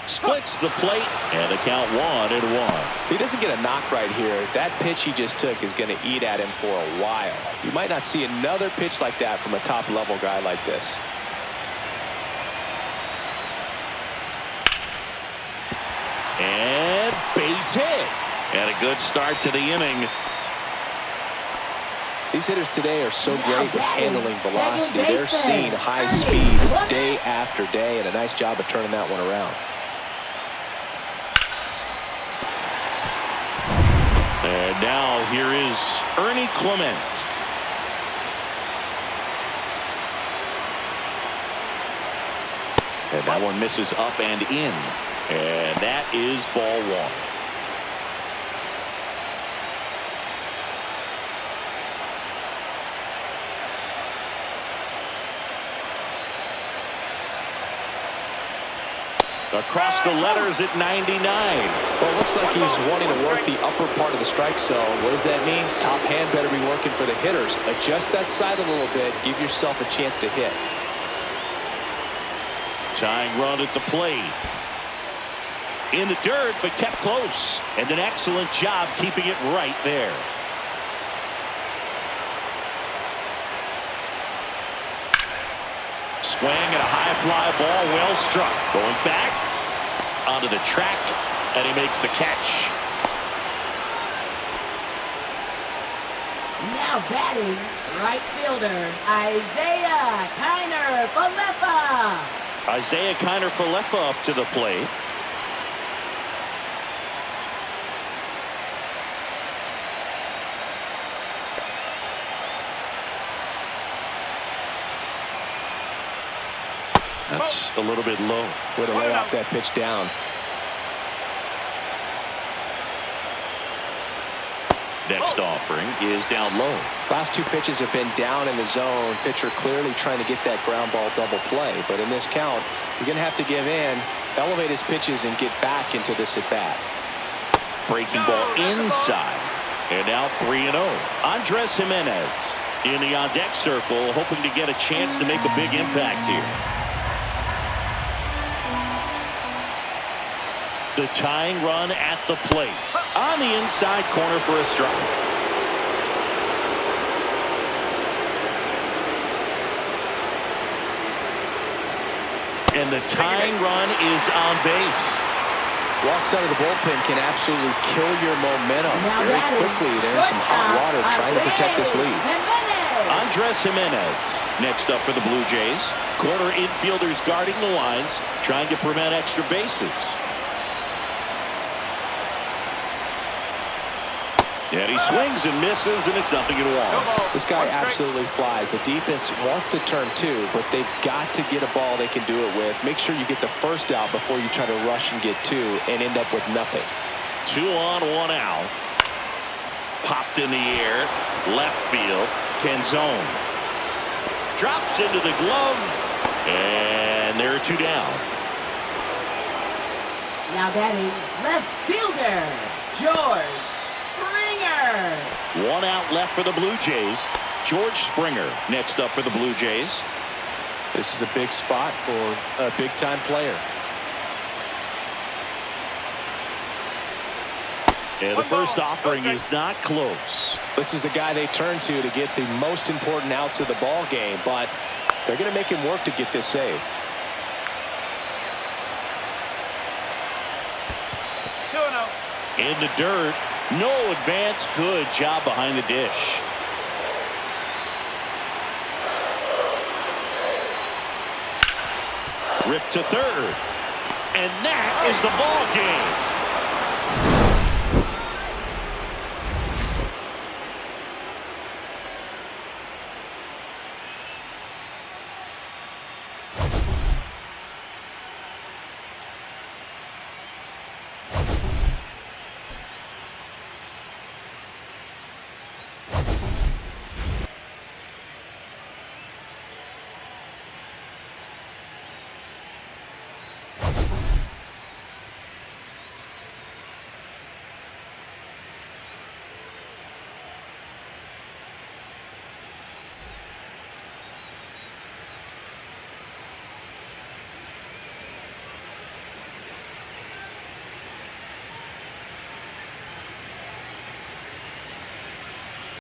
Splits the plate, and the count 1-1. If he doesn't get a knock right here, that pitch he just took is going to eat at him for a while. You might not see another pitch like that from a top-level guy like this. And base hit. And a good start to the inning. These hitters today are so great with handling velocity. They're seeing high speeds day after day, and a nice job of turning that one around. And now here is Ernie Clement. And that one misses up and in. And that is ball one. Across the letters at 99. Well, it looks like he's wanting to work the upper part of the strike zone. What does that mean? Top hand better be working for the hitters. Adjust that side a little bit. Give yourself a chance to hit. Tying run at the plate. In the dirt, but kept close. And an excellent job keeping it right there. Swing and a high fly ball, well struck. Going back onto the track, and he makes the catch. Now batting, right fielder, Isaiah Kiner-Falefa. Isaiah Kiner-Falefa up to the plate. That's a little bit low. Way to lay off that pitch down. Next offering is down low. Last two pitches have been down in the zone. Pitcher clearly trying to get that ground ball double play. But in this count, you're going to have to give in, elevate his pitches, and get back into this at bat. Breaking ball inside. And now 3-0. Andres Jimenez in the on-deck circle, hoping to get a chance to make a big impact here. The tying run at the plate. On the inside corner for a strike. And the tying run is on base. Walks out of the bullpen can absolutely kill your momentum very quickly. They're in some hot water trying to protect this lead. Andres Jimenez next up for the Blue Jays. Corner infielders guarding the lines, trying to prevent extra bases. And he swings and misses, and it's nothing at all. This guy absolutely flies. The defense wants to turn two, but they've got to get a ball they can do it with. Make sure you get the first out before you try to rush and get two and end up with nothing. 2 on, 1 out. Popped in the air. Left field. Canzone. Drops into the glove. And there are 2 down. Now batting, left fielder, George Springer. 1 out left for the Blue Jays. George Springer next up for the Blue Jays. This is a big spot for a big-time player. And the first offering is not close. This is the guy they turn to get the most important outs of the ball game, but They're going to make him work to get this save. 2-0. In the dirt. No advance. Good job behind the dish. Ripped to third. And that is the ball game.